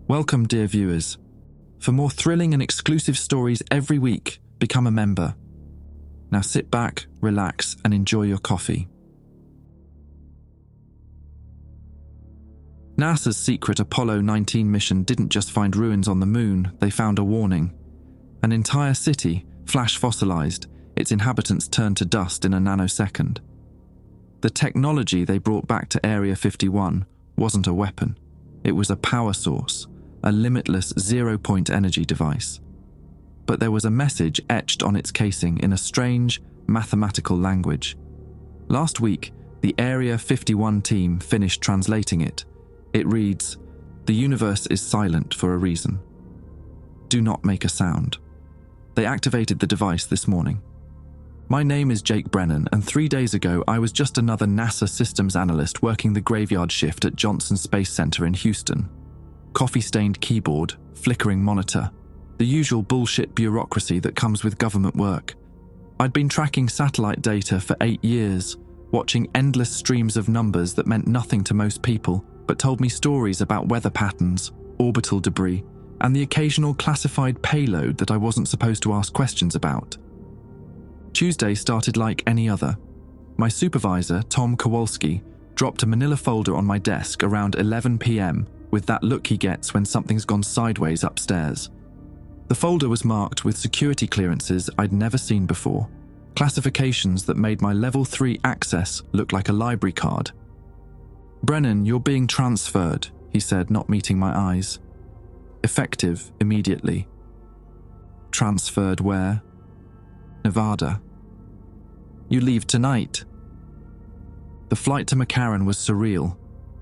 Welcome, dear viewers. For more thrilling and exclusive stories every week, become a member. Now sit back, relax, and enjoy your coffee. NASA's secret Apollo 19 mission didn't just find ruins on the moon, they found a warning. An entire city, flash fossilized, its inhabitants turned to dust in a nanosecond. The technology they brought back to Area 51 wasn't a weapon. It was a power source, a limitless zero-point energy device. But there was a message etched on its casing in a strange, mathematical language. Last week, the Area 51 team finished translating it. It reads, "The universe is silent for a reason. Do not make a sound." They activated the device this morning. My name is Jake Brennan, and 3 days ago I was just another NASA systems analyst working the graveyard shift at Johnson Space Center in Houston. Coffee-stained keyboard, flickering monitor, the usual bullshit bureaucracy that comes with government work. I'd been tracking satellite data for 8 years, watching endless streams of numbers that meant nothing to most people, but told me stories about weather patterns, orbital debris, and the occasional classified payload that I wasn't supposed to ask questions about. Tuesday started like any other. My supervisor, Tom Kowalski, dropped a manila folder on my desk around 11 p.m. with that look he gets when something's gone sideways upstairs. The folder was marked with security clearances I'd never seen before, classifications that made my Level 3 access look like a library card. "Brennan, you're being transferred," he said, not meeting my eyes. "Effective immediately." Transferred where? Nevada. "You leave tonight." The flight to McCarran was surreal.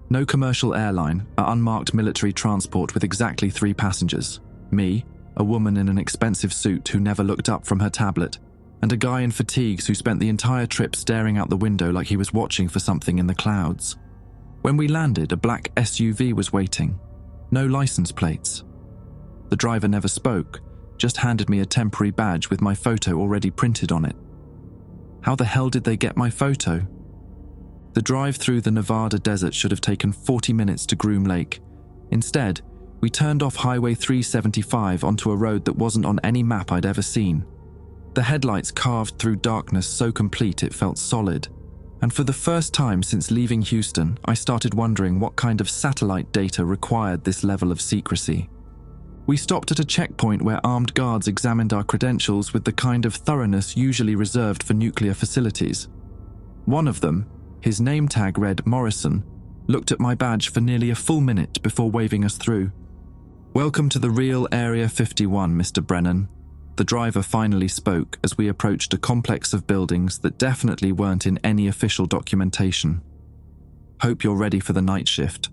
No commercial airline, an unmarked military transport with exactly 3 passengers. Me, a woman in an expensive suit who never looked up from her tablet, and a guy in fatigues who spent the entire trip staring out the window like he was watching for something in the clouds. When we landed, a black SUV was waiting. No license plates. The driver never spoke, just handed me a temporary badge with my photo already printed on it. How the hell did they get my photo? The drive through the Nevada desert should have taken 40 minutes to Groom Lake. Instead, we turned off Highway 375 onto a road that wasn't on any map I'd ever seen. The headlights carved through darkness so complete it felt solid. And for the first time since leaving Houston, I started wondering what kind of satellite data required this level of secrecy. We stopped at a checkpoint where armed guards examined our credentials with the kind of thoroughness usually reserved for nuclear facilities. One of them, his name tag read Morrison, looked at my badge for nearly a full minute before waving us through. "Welcome to the real Area 51, Mr. Brennan." The driver finally spoke as we approached a complex of buildings that definitely weren't in any official documentation. "Hope you're ready for the night shift."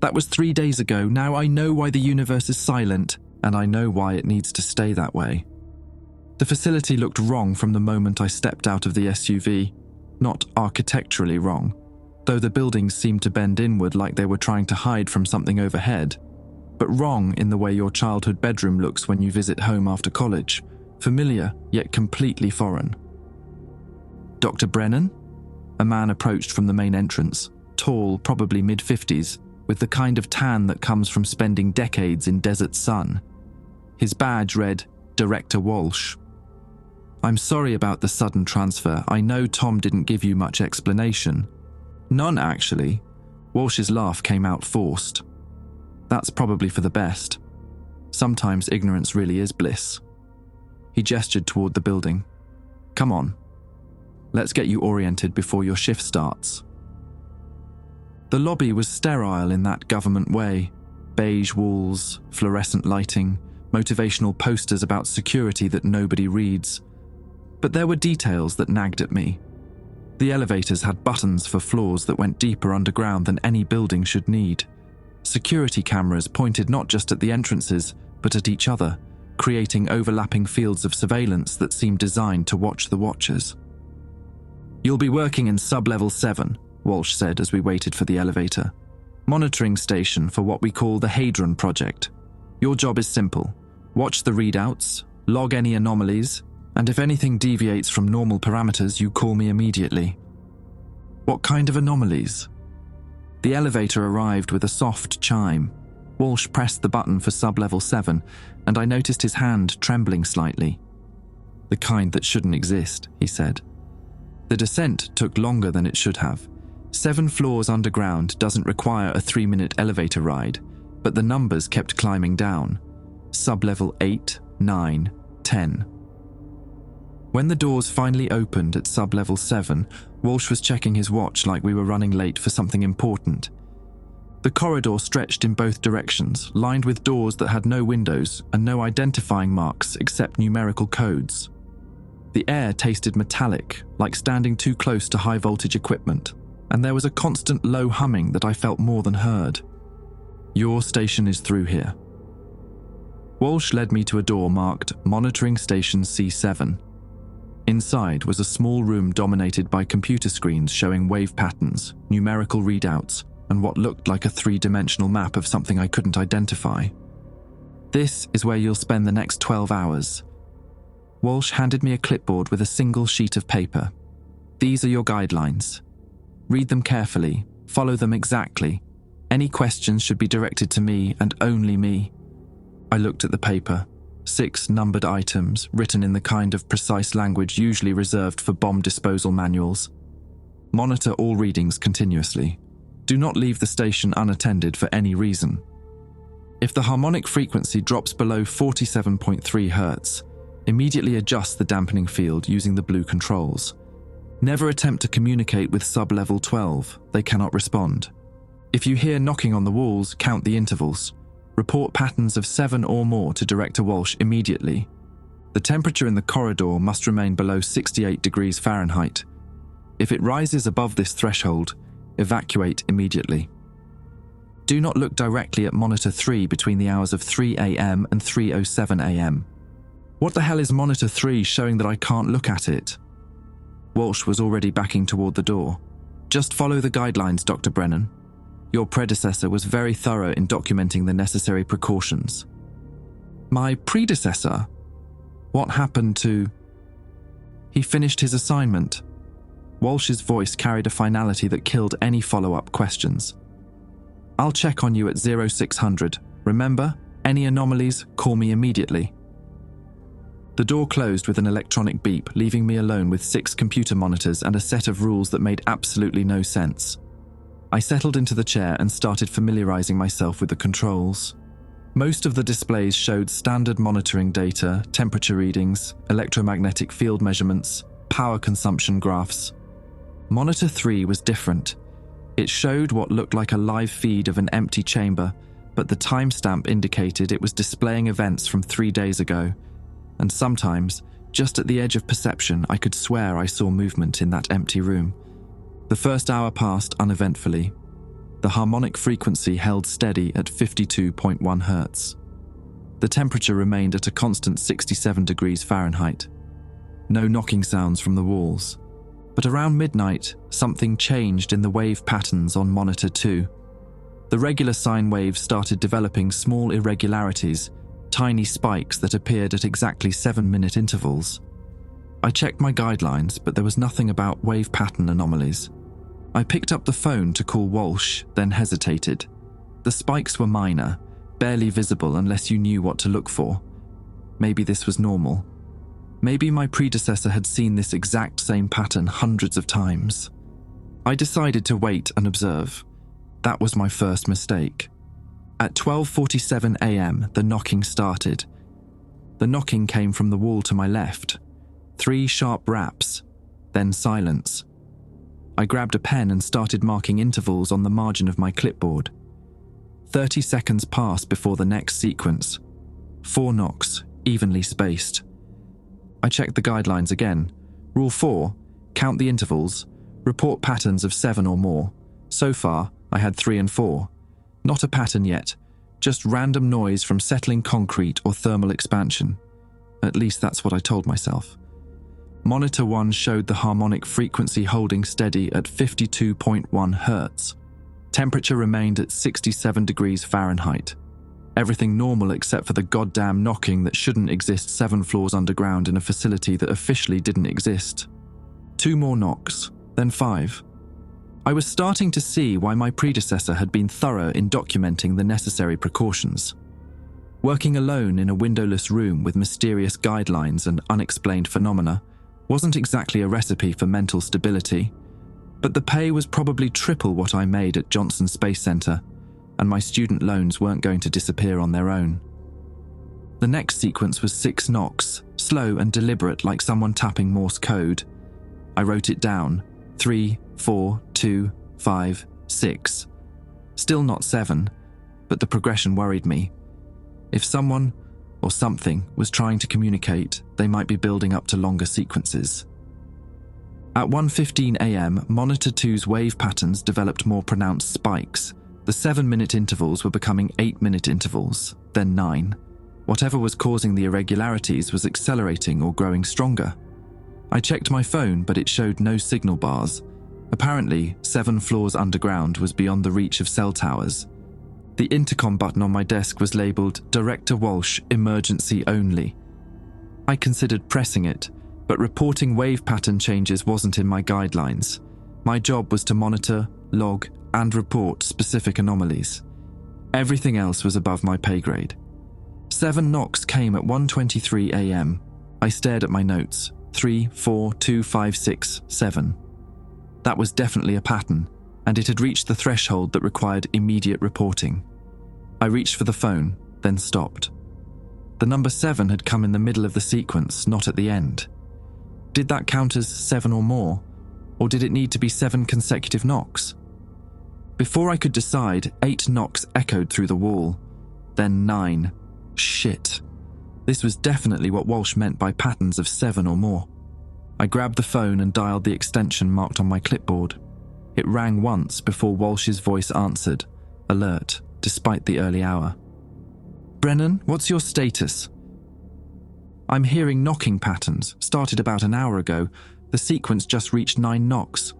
That was 3 days ago. Now I know why the universe is silent, and I know why it needs to stay that way. The facility looked wrong from the moment I stepped out of the SUV. Not architecturally wrong, though the buildings seemed to bend inward like they were trying to hide from something overhead, but wrong in the way your childhood bedroom looks when you visit home after college, familiar yet completely foreign. "Dr. Brennan?" A man approached from the main entrance, tall, probably mid-50s, with the kind of tan that comes from spending decades in desert sun. His badge read, Director Walsh. "I'm sorry about the sudden transfer. I know Tom didn't give you much explanation." "None, actually." Walsh's laugh came out forced. "That's probably for the best. Sometimes ignorance really is bliss." He gestured toward the building. "Come on. Let's get you oriented before your shift starts." The lobby was sterile in that government way. Beige walls, fluorescent lighting, motivational posters about security that nobody reads. But there were details that nagged at me. The elevators had buttons for floors that went deeper underground than any building should need. Security cameras pointed not just at the entrances, but at each other, creating overlapping fields of surveillance that seemed designed to watch the watchers. "You'll be working in Sublevel 7, Walsh said as we waited for the elevator. "Monitoring station for what we call the Hadron Project. Your job is simple. Watch the readouts, log any anomalies, and if anything deviates from normal parameters, you call me immediately." "What kind of anomalies?" The elevator arrived with a soft chime. Walsh pressed the button for Sublevel 7, and I noticed his hand trembling slightly. "The kind that shouldn't exist," he said. The descent took longer than it should have. 7 floors underground doesn't require a 3-minute elevator ride, but the numbers kept climbing down. Sublevel 8, 9, 10. When the doors finally opened at Sublevel 7, Walsh was checking his watch like we were running late for something important. The corridor stretched in both directions, lined with doors that had no windows and no identifying marks except numerical codes. The air tasted metallic, like standing too close to high-voltage equipment, and there was a constant low humming that I felt more than heard. "Your station is through here." Walsh led me to a door marked Monitoring Station C7. Inside was a small room dominated by computer screens showing wave patterns, numerical readouts, and what looked like a 3-dimensional map of something I couldn't identify. "This is where you'll spend the next 12 hours. Walsh handed me a clipboard with a single sheet of paper. "These are your guidelines. Read them carefully, follow them exactly. Any questions should be directed to me and only me." I looked at the paper. 6 numbered items, written in the kind of precise language usually reserved for bomb disposal manuals. "Monitor all readings continuously. Do not leave the station unattended for any reason. If the harmonic frequency drops below 47.3 Hz, immediately adjust the dampening field using the blue controls. Never attempt to communicate with Sublevel 12, they cannot respond. If you hear knocking on the walls, count the intervals. Report patterns of 7 or more to Director Walsh immediately. The temperature in the corridor must remain below 68 degrees Fahrenheit. If it rises above this threshold, evacuate immediately. Do not look directly at Monitor 3 between the hours of 3 a.m. and 3:07 a.m. What the hell is Monitor 3 showing that I can't look at it? Walsh was already backing toward the door. "Just follow the guidelines, Dr. Brennan. Your predecessor was very thorough in documenting the necessary precautions." "My predecessor? What happened to—" "He finished his assignment." Walsh's voice carried a finality that killed any follow-up questions. "I'll check on you at 0600. Remember, any anomalies, call me immediately." The door closed with an electronic beep, leaving me alone with 6 computer monitors and a set of rules that made absolutely no sense. I settled into the chair and started familiarizing myself with the controls. Most of the displays showed standard monitoring data, temperature readings, electromagnetic field measurements, power consumption graphs. Monitor 3 was different. It showed what looked like a live feed of an empty chamber, but the timestamp indicated it was displaying events from 3 days ago. And sometimes, just at the edge of perception, I could swear I saw movement in that empty room. The first hour passed uneventfully. The harmonic frequency held steady at 52.1 Hz. The temperature remained at a constant 67 degrees Fahrenheit. No knocking sounds from the walls. But around midnight, something changed in the wave patterns on Monitor 2. The regular sine waves started developing small irregularities, tiny spikes that appeared at exactly 7-minute intervals. I checked my guidelines, but there was nothing about wave pattern anomalies. I picked up the phone to call Walsh, then hesitated. The spikes were minor, barely visible unless you knew what to look for. Maybe this was normal. Maybe my predecessor had seen this exact same pattern hundreds of times. I decided to wait and observe. That was my first mistake. At 12:47 a.m., the knocking started. The knocking came from the wall to my left. 3 sharp raps, then silence. I grabbed a pen and started marking intervals on the margin of my clipboard. 30 seconds passed before the next sequence. 4 knocks, evenly spaced. I checked the guidelines again. Rule 4, count the intervals, report patterns of 7 or more. So far, I had 3 and 4. Not a pattern yet, just random noise from settling concrete or thermal expansion. At least that's what I told myself. Monitor 1 showed the harmonic frequency holding steady at 52.1 Hz. Temperature remained at 67 degrees Fahrenheit. Everything normal except for the goddamn knocking that shouldn't exist 7 floors underground in a facility that officially didn't exist. 2 more knocks, then 5. I was starting to see why my predecessor had been thorough in documenting the necessary precautions. Working alone in a windowless room with mysterious guidelines and unexplained phenomena wasn't exactly a recipe for mental stability, but the pay was probably triple what I made at Johnson Space Center, and my student loans weren't going to disappear on their own. The next sequence was 6 knocks, slow and deliberate like someone tapping Morse code. I wrote it down, 3, 4, 2, 5, 6. Still not 7, but the progression worried me. If someone or something was trying to communicate, they might be building up to longer sequences. At 1:15 a.m., Monitor 2's wave patterns developed more pronounced spikes. The 7-minute intervals were becoming 8-minute intervals, then 9. Whatever was causing the irregularities was accelerating or growing stronger. I checked my phone, but it showed no signal bars. Apparently, 7 floors underground was beyond the reach of cell towers. The intercom button on my desk was labelled Director Walsh, Emergency Only. I considered pressing it, but reporting wave pattern changes wasn't in my guidelines. My job was to monitor, log, and report specific anomalies. Everything else was above my pay grade. 7 knocks came at 1:23 a.m. I stared at my notes. 3, 4, 2, 5, 6, 7. That was definitely a pattern, and it had reached the threshold that required immediate reporting. I reached for the phone, then stopped. The number 7 had come in the middle of the sequence, not at the end. Did that count as 7 or more, or did it need to be 7 consecutive knocks? Before I could decide, 8 knocks echoed through the wall, then 9. Shit. This was definitely what Walsh meant by patterns of 7 or more. I grabbed the phone and dialed the extension marked on my clipboard. It rang once before Walsh's voice answered, alert, despite the early hour. "Brennan, what's your status?" "I'm hearing knocking patterns, started about an hour ago. The sequence just reached 9 knocks.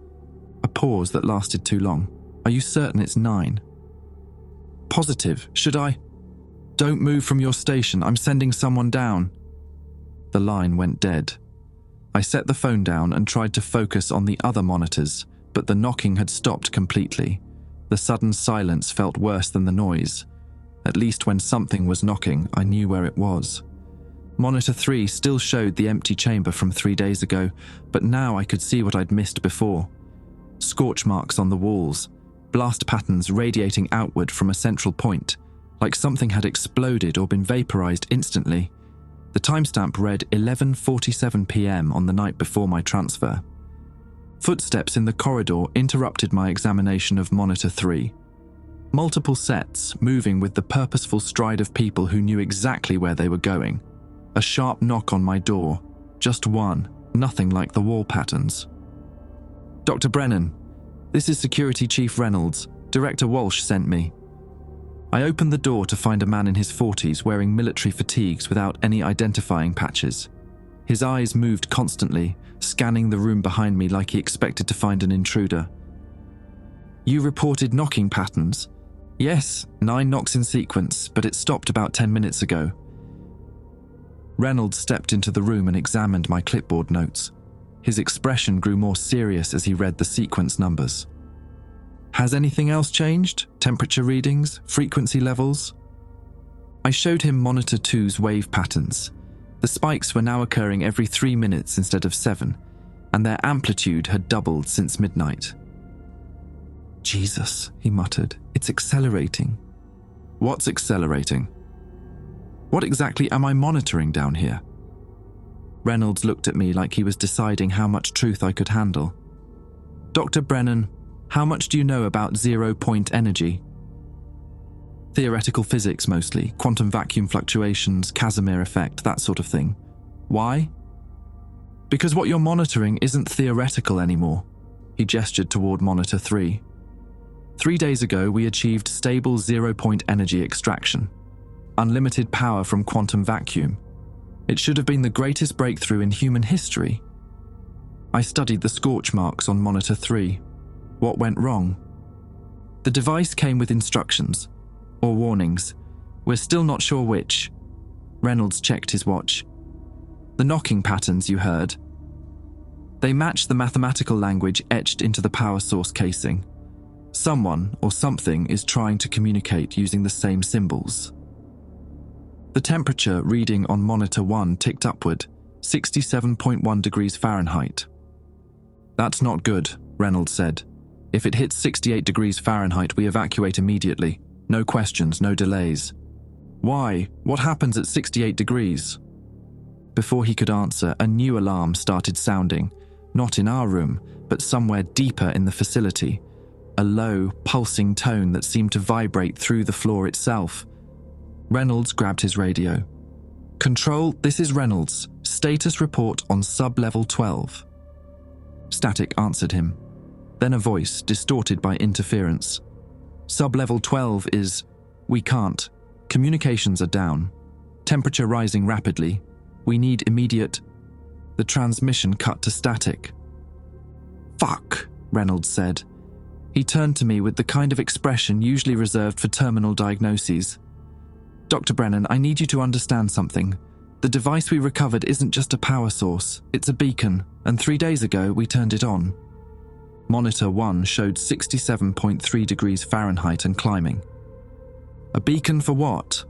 A pause that lasted too long. Are you certain it's 9? "Positive. Should I?" "Don't move from your station. I'm sending someone down." The line went dead. I set the phone down and tried to focus on the other monitors, but the knocking had stopped completely. The sudden silence felt worse than the noise. At least when something was knocking, I knew where it was. Monitor 3 still showed the empty chamber from 3 days ago, but now I could see what I'd missed before. Scorch marks on the walls, blast patterns radiating outward from a central point, like something had exploded or been vaporized instantly. The timestamp read 11:47 p.m. on the night before my transfer. Footsteps in the corridor interrupted my examination of Monitor 3. Multiple sets, moving with the purposeful stride of people who knew exactly where they were going. A sharp knock on my door. Just one, nothing like the wall patterns. "Dr. Brennan, this is Security Chief Reynolds. Director Walsh sent me." I opened the door to find a man in his 40s wearing military fatigues without any identifying patches. His eyes moved constantly, scanning the room behind me like he expected to find an intruder. "You reported knocking patterns?" "Yes, 9 knocks in sequence, but it stopped about 10 minutes ago." Reynolds stepped into the room and examined my clipboard notes. His expression grew more serious as he read the sequence numbers. "Has anything else changed? Temperature readings? Frequency levels?" I showed him Monitor 2's wave patterns. The spikes were now occurring every 3 minutes instead of 7, and their amplitude had doubled since midnight. "Jesus," he muttered, "it's accelerating." "What's accelerating?" "What exactly am I monitoring down here?" Reynolds looked at me like he was deciding how much truth I could handle. "Dr. Brennan, how much do you know about zero-point energy?" "Theoretical physics mostly, quantum vacuum fluctuations, Casimir effect, that sort of thing." "Why?" "Because what you're monitoring isn't theoretical anymore." He gestured toward Monitor 3. 3 days ago, we achieved stable zero-point energy extraction. Unlimited power from quantum vacuum. It should have been the greatest breakthrough in human history. I studied the scorch marks on Monitor 3. What went wrong? The device came with instructions, or warnings. We're still not sure which. Reynolds checked his watch. "The knocking patterns you heard. They matched the mathematical language etched into the power source casing. Someone or something is trying to communicate using the same symbols. The temperature reading on monitor 1 ticked upward, 67.1 degrees Fahrenheit. "That's not good," Reynolds said. "If it hits 68 degrees Fahrenheit, we evacuate immediately. No questions, no delays." "Why? What happens at 68 degrees? Before he could answer, a new alarm started sounding, not in our room, but somewhere deeper in the facility. A low, pulsing tone that seemed to vibrate through the floor itself. Reynolds grabbed his radio. "Control, this is Reynolds. Status report on Sublevel 12. Static answered him. Then a voice, distorted by interference. "Sublevel 12 is... We can't. Communications are down. Temperature rising rapidly. We need immediate..." The transmission cut to static. "Fuck," Reynolds said. He turned to me with the kind of expression usually reserved for terminal diagnoses. "Dr. Brennan, I need you to understand something. The device we recovered isn't just a power source, it's a beacon, and 3 days ago we turned it on." Monitor 1 showed 67.3 degrees Fahrenheit and climbing. "A beacon for what?"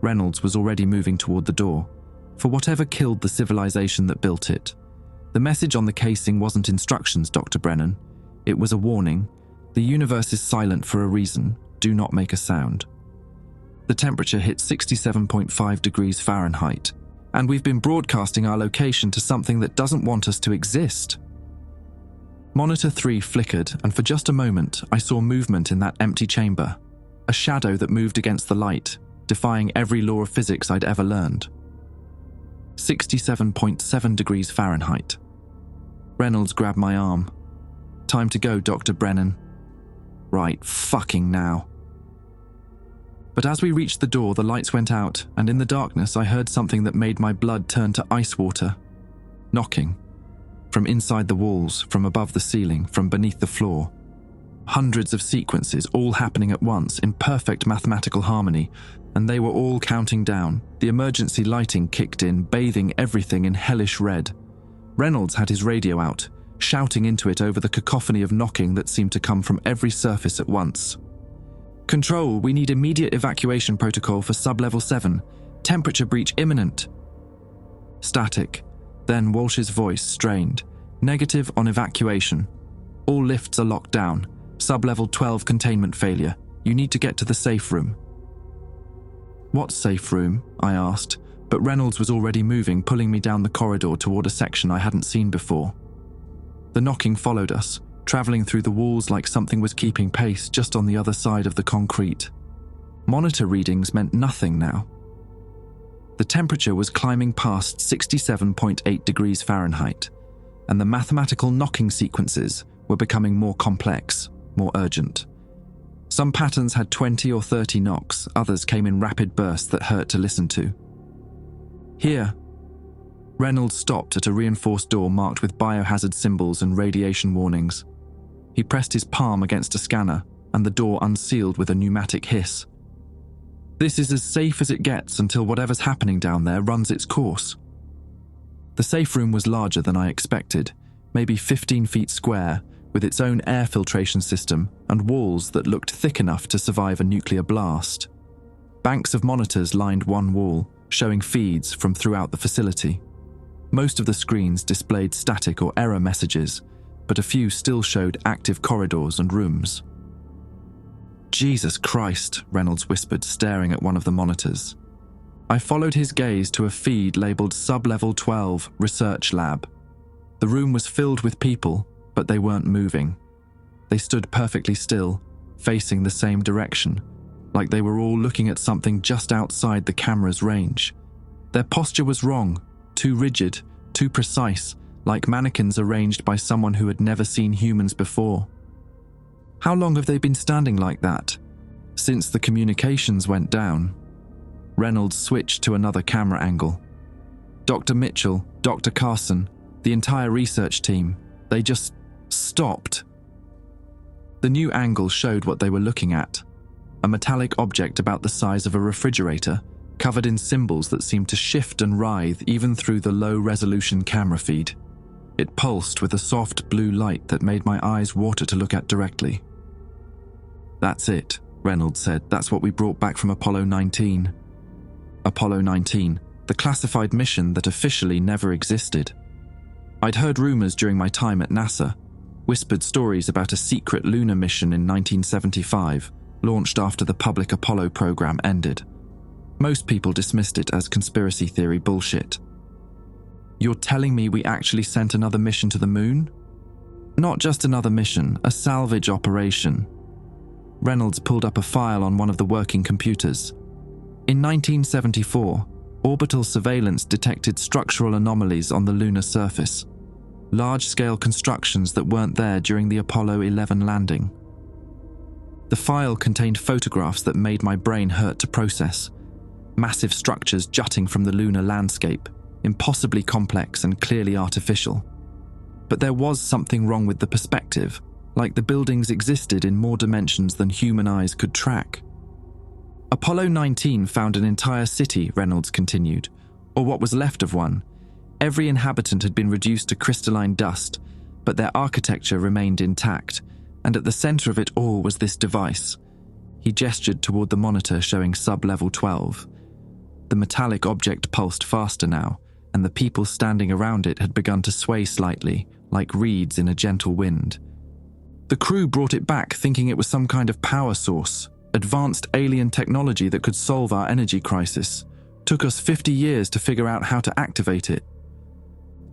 Reynolds was already moving toward the door. "For whatever killed the civilization that built it. The message on the casing wasn't instructions, Dr. Brennan. It was a warning. The universe is silent for a reason. Do not make a sound." The temperature hit 67.5 degrees Fahrenheit, and we've been broadcasting our location to something that doesn't want us to exist. Monitor 3 flickered, and for just a moment, I saw movement in that empty chamber. A shadow that moved against the light, defying every law of physics I'd ever learned. 67.7 degrees Fahrenheit. Reynolds grabbed my arm. "Time to go, Dr. Brennan." "Right fucking now." But as we reached the door, the lights went out, and in the darkness I heard something that made my blood turn to ice water. Knocking. From inside the walls, from above the ceiling, from beneath the floor. Hundreds of sequences, all happening at once, in perfect mathematical harmony, and they were all counting down. The emergency lighting kicked in, bathing everything in hellish red. Reynolds had his radio out, shouting into it over the cacophony of knocking that seemed to come from every surface at once. "Control, we need immediate evacuation protocol for Sublevel 7. Temperature breach imminent." Static. Then Walsh's voice strained. "Negative on evacuation. All lifts are locked down. Sublevel 12 containment failure. You need to get to the safe room." "What safe room?" I asked, but Reynolds was already moving, pulling me down the corridor toward a section I hadn't seen before. The knocking followed us, traveling through the walls like something was keeping pace just on the other side of the concrete. Monitor readings meant nothing now. The temperature was climbing past 67.8 degrees Fahrenheit, and the mathematical knocking sequences were becoming more complex, more urgent. Some patterns had 20 or 30 knocks, others came in rapid bursts that hurt to listen to. "Here." Reynolds stopped at a reinforced door marked with biohazard symbols and radiation warnings. He pressed his palm against a scanner, and the door unsealed with a pneumatic hiss. "This is as safe as it gets until whatever's happening down there runs its course." The safe room was larger than I expected, maybe 15 feet square, with its own air filtration system and walls that looked thick enough to survive a nuclear blast. Banks of monitors lined one wall, showing feeds from throughout the facility. Most of the screens displayed static or error messages, but a few still showed active corridors and rooms. "Jesus Christ," Reynolds whispered, staring at one of the monitors. I followed his gaze to a feed labeled Sublevel 12 Research Lab. The room was filled with people, but they weren't moving. They stood perfectly still, facing the same direction, like they were all looking at something just outside the camera's range. Their posture was wrong, too rigid, too precise, like mannequins arranged by someone who had never seen humans before. How long have they been standing like that? Since the communications went down. Reynolds switched to another camera angle. Dr. Mitchell, Dr. Carson, the entire research team, they just stopped. The new angle showed what they were looking at. A metallic object about the size of a refrigerator, covered in symbols that seemed to shift and writhe even through the low-resolution camera feed. It pulsed with a soft blue light that made my eyes water to look at directly. "That's it," Reynolds said. "That's what we brought back from Apollo 19. Apollo 19, the classified mission that officially never existed. I'd heard rumors during my time at NASA, whispered stories about a secret lunar mission in 1975, launched after the public Apollo program ended. Most people dismissed it as conspiracy theory bullshit. You're telling me we actually sent another mission to the moon? Not just another mission, a salvage operation." Reynolds pulled up a file on one of the working computers. In 1974, orbital surveillance detected structural anomalies on the lunar surface, large-scale constructions that weren't there during the Apollo 11 landing. The file contained photographs that made my brain hurt to process. Massive structures jutting from the lunar landscape, impossibly complex and clearly artificial. But there was something wrong with the perspective, like the buildings existed in more dimensions than human eyes could track. Apollo 19 found an entire city, Reynolds continued, or what was left of one. Every inhabitant had been reduced to crystalline dust, but their architecture remained intact, and at the center of it all was this device. He gestured toward the monitor showing Sublevel 12. The metallic object pulsed faster now, and the people standing around it had begun to sway slightly, like reeds in a gentle wind. The crew brought it back thinking it was some kind of power source, advanced alien technology that could solve our energy crisis. Took us 50 years to figure out how to activate it.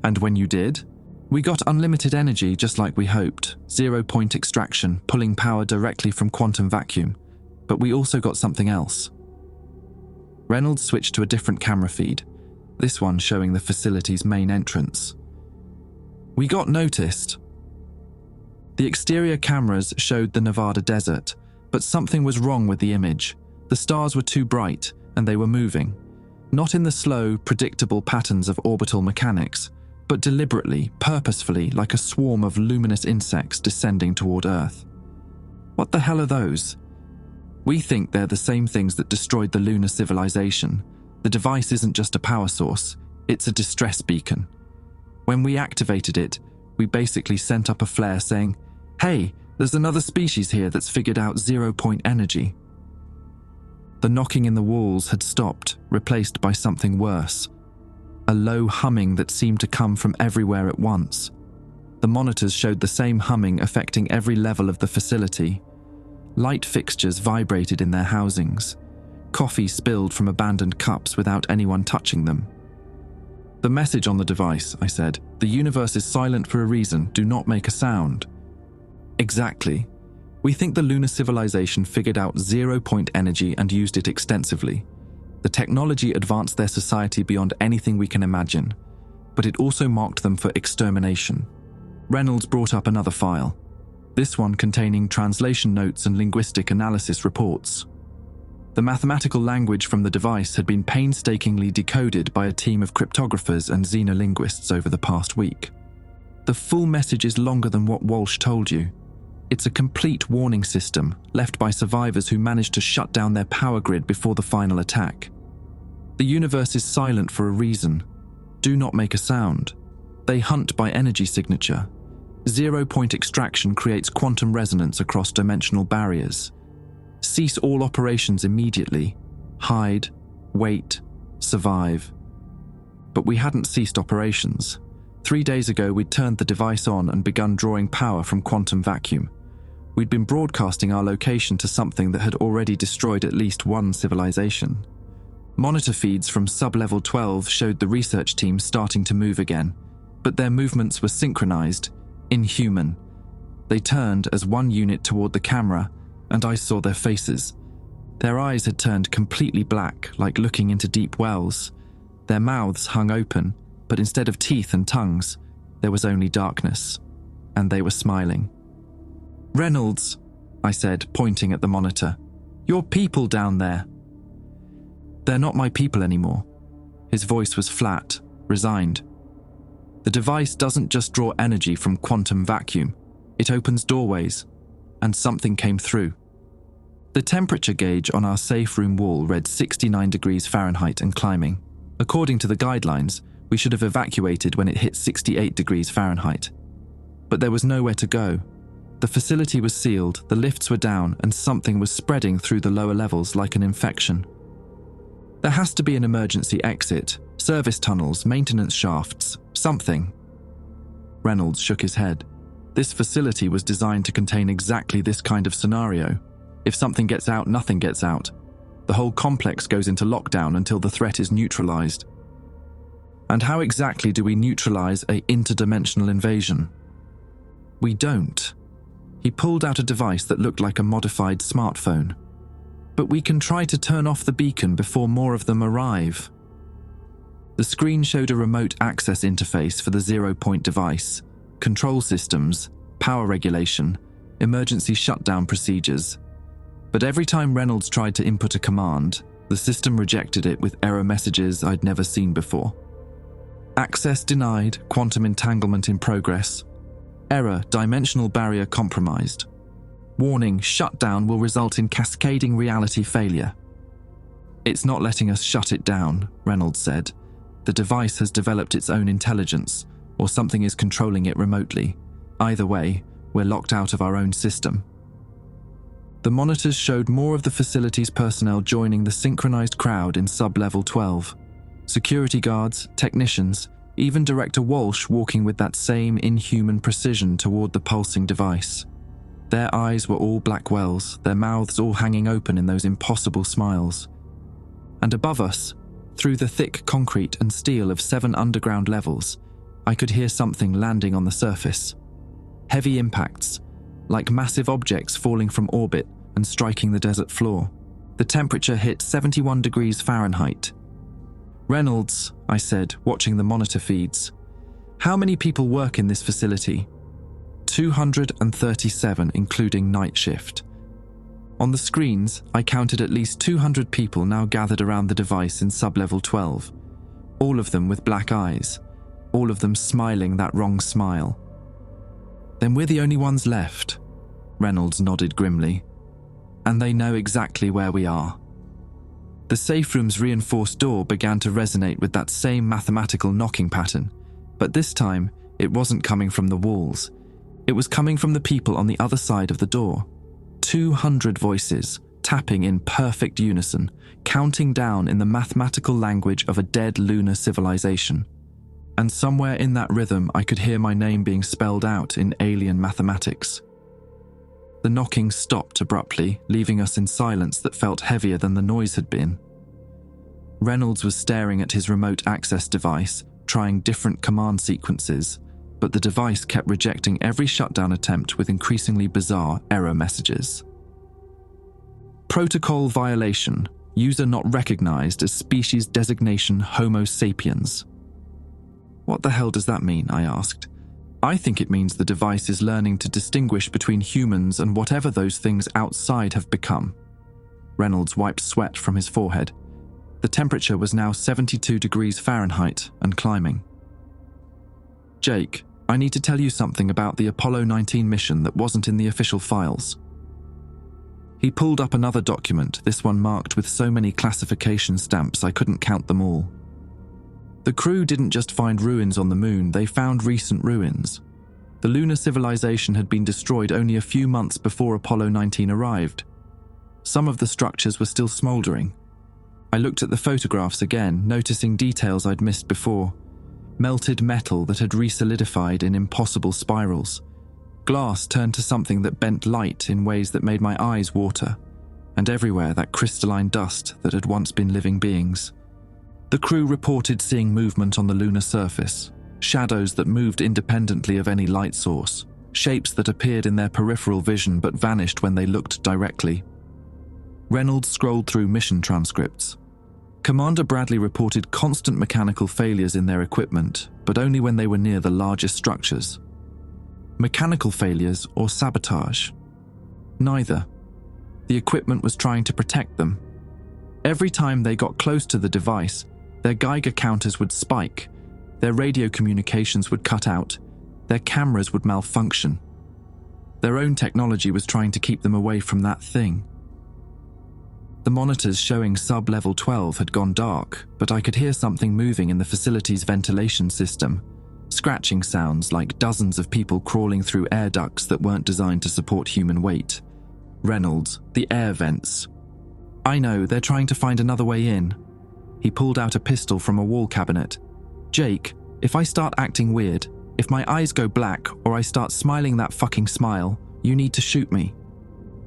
And when you did, we got unlimited energy just like we hoped, 0-point extraction, pulling power directly from quantum vacuum. But we also got something else. Reynolds switched to a different camera feed, this one showing the facility's main entrance. We got noticed. The exterior cameras showed the Nevada desert, but something was wrong with the image. The stars were too bright, and they were moving. Not in the slow, predictable patterns of orbital mechanics, but deliberately, purposefully, like a swarm of luminous insects descending toward Earth. What the hell are those? We think they're the same things that destroyed the lunar civilization. The device isn't just a power source, it's a distress beacon. When we activated it, we basically sent up a flare saying, "Hey, there's another species here that's figured out 0-point energy." The knocking in the walls had stopped, replaced by something worse. A low humming that seemed to come from everywhere at once. The monitors showed the same humming affecting every level of the facility. Light fixtures vibrated in their housings. Coffee spilled from abandoned cups without anyone touching them. "The message on the device," I said. "The universe is silent for a reason. Do not make a sound." Exactly. We think the lunar civilization figured out 0-point energy and used it extensively. The technology advanced their society beyond anything we can imagine, but it also marked them for extermination. Reynolds brought up another file, this one containing translation notes and linguistic analysis reports. The mathematical language from the device had been painstakingly decoded by a team of cryptographers and xenolinguists over the past week. The full message is longer than what Walsh told you. It's a complete warning system left by survivors who managed to shut down their power grid before the final attack. The universe is silent for a reason. Do not make a sound. They hunt by energy signature. 0-point extraction creates quantum resonance across dimensional barriers. Cease all operations immediately. Hide, wait, survive. But we hadn't ceased operations. 3 days ago, we'd turned the device on and begun drawing power from quantum vacuum. We'd been broadcasting our location to something that had already destroyed at least one civilization. Monitor feeds from Sublevel 12 showed the research team starting to move again, but their movements were synchronized, inhuman. They turned as one unit toward the camera, and I saw their faces. Their eyes had turned completely black, like looking into deep wells. Their mouths hung open, but instead of teeth and tongues, there was only darkness, and they were smiling. "Reynolds," I said, pointing at the monitor. "Your people down there." "They're not my people anymore." His voice was flat, resigned. "The device doesn't just draw energy from quantum vacuum. It opens doorways, and something came through." The temperature gauge on our safe room wall read 69 degrees Fahrenheit and climbing. According to the guidelines, We should have evacuated when it hit 68 degrees Fahrenheit. But there was nowhere to go. The facility was sealed, the lifts were down, and something was spreading through the lower levels like an infection. There has to be an emergency exit, service tunnels, maintenance shafts, something. Reynolds shook his head. This facility was designed to contain exactly this kind of scenario. If something gets out, nothing gets out. The whole complex goes into lockdown until the threat is neutralized. And how exactly do we neutralize an interdimensional invasion? We don't. He pulled out a device that looked like a modified smartphone. But we can try to turn off the beacon before more of them arrive. The screen showed a remote access interface for the 0-point device, control systems, power regulation, emergency shutdown procedures. But every time Reynolds tried to input a command, the system rejected it with error messages I'd never seen before. Access denied, quantum entanglement in progress. Error, dimensional barrier compromised. Warning, shutdown will result in cascading reality failure. It's not letting us shut it down, Reynolds said. The device has developed its own intelligence, or something is controlling it remotely. Either way, we're locked out of our own system. The monitors showed more of the facility's personnel joining the synchronized crowd in Sublevel 12. Security guards, technicians, even Director Walsh walking with that same inhuman precision toward the pulsing device. Their eyes were all black wells, their mouths all hanging open in those impossible smiles. And above us, through the thick concrete and steel of 7 underground levels, I could hear something landing on the surface. Heavy impacts, like massive objects falling from orbit and striking the desert floor. The temperature hit 71 degrees Fahrenheit. Reynolds, I said, watching the monitor feeds. How many people work in this facility? 237, including night shift. On the screens, I counted at least 200 people now gathered around the device in Sublevel 12. All of them with black eyes. All of them smiling that wrong smile. Then we're the only ones left. Reynolds nodded grimly. And they know exactly where we are. The safe room's reinforced door began to resonate with that same mathematical knocking pattern, but this time it wasn't coming from the walls. It was coming from the people on the other side of the door. 200 voices, tapping in perfect unison, counting down in the mathematical language of a dead lunar civilization. And somewhere in that rhythm I could hear my name being spelled out in alien mathematics. The knocking stopped abruptly, leaving us in silence that felt heavier than the noise had been. Reynolds was staring at his remote access device, trying different command sequences, but the device kept rejecting every shutdown attempt with increasingly bizarre error messages. Protocol violation. User not recognized as species designation Homo sapiens. What the hell does that mean? I asked. I think it means the device is learning to distinguish between humans and whatever those things outside have become. Reynolds wiped sweat from his forehead. The temperature was now 72 degrees Fahrenheit and climbing. Jake, I need to tell you something about the Apollo 19 mission that wasn't in the official files. He pulled up another document, this one marked with so many classification stamps I couldn't count them all. The crew didn't just find ruins on the moon, they found recent ruins. The lunar civilization had been destroyed only a few months before Apollo 19 arrived. Some of the structures were still smoldering. I looked at the photographs again, noticing details I'd missed before. Melted metal that had re-solidified in impossible spirals. Glass turned to something that bent light in ways that made my eyes water. And everywhere that crystalline dust that had once been living beings. The crew reported seeing movement on the lunar surface, shadows that moved independently of any light source, shapes that appeared in their peripheral vision but vanished when they looked directly. Reynolds scrolled through mission transcripts. Commander Bradley reported constant mechanical failures in their equipment, but only when they were near the largest structures. Mechanical failures or sabotage? Neither. The equipment was trying to protect them. Every time they got close to the device, their Geiger counters would spike, their radio communications would cut out, their cameras would malfunction. Their own technology was trying to keep them away from that thing. The monitors showing Sublevel 12 had gone dark, but I could hear something moving in the facility's ventilation system. Scratching sounds like dozens of people crawling through air ducts that weren't designed to support human weight. Reynolds, the air vents. I know, they're trying to find another way in. He pulled out a pistol from a wall cabinet. Jake, if I start acting weird, if my eyes go black or I start smiling that fucking smile, you need to shoot me.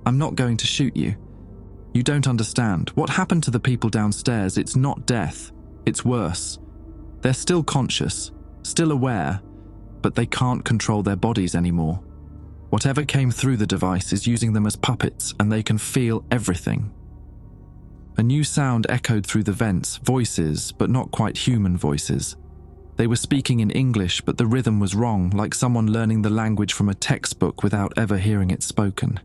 I'm not going to shoot you. You don't understand. What happened to the people downstairs? It's not death. It's worse. They're still conscious, still aware, but they can't control their bodies anymore. Whatever came through the device is using them as puppets, and they can feel everything. A new sound echoed through the vents, voices, but not quite human voices. They were speaking in English, but the rhythm was wrong, like someone learning the language from a textbook without ever hearing it spoken.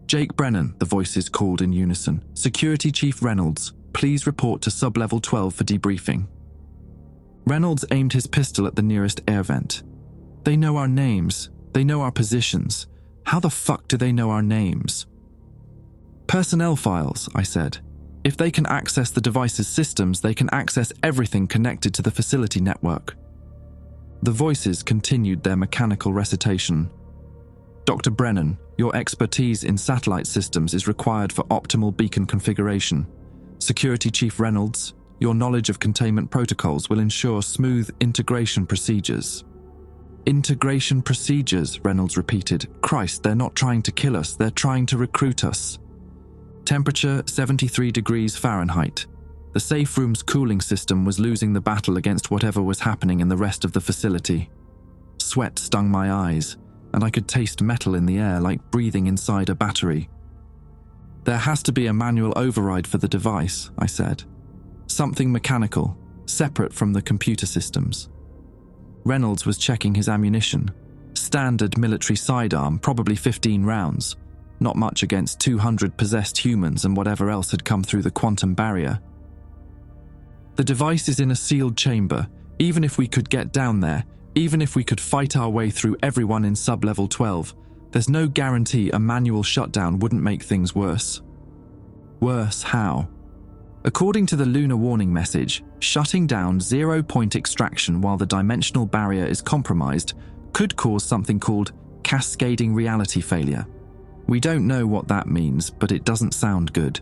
Jake Brennan, the voices called in unison. Security Chief Reynolds, please report to Sublevel 12 for debriefing. Reynolds aimed his pistol at the nearest air vent. They know our names. They know our positions. How the fuck do they know our names? Personnel files, I said. If they can access the device's systems, they can access everything connected to the facility network. The voices continued their mechanical recitation. Dr. Brennan, your expertise in satellite systems is required for optimal beacon configuration. Security Chief Reynolds, your knowledge of containment protocols will ensure smooth integration procedures. Integration procedures, Reynolds repeated. Christ, they're not trying to kill us, they're trying to recruit us. Temperature 73 degrees Fahrenheit. The safe room's cooling system was losing the battle against whatever was happening in the rest of the facility. Sweat stung my eyes, and I could taste metal in the air like breathing inside a battery. There has to be a manual override for the device, I said. Something mechanical, separate from the computer systems. Reynolds was checking his ammunition. Standard military sidearm, probably 15 rounds. Not much against 200 possessed humans and whatever else had come through the quantum barrier. The device is in a sealed chamber. Even if we could get down there, even if we could fight our way through everyone in Sublevel 12, there's no guarantee a manual shutdown wouldn't make things worse. Worse how? According to the lunar warning message, shutting down zero-point extraction while the dimensional barrier is compromised could cause something called cascading reality failure. We don't know what that means, but it doesn't sound good.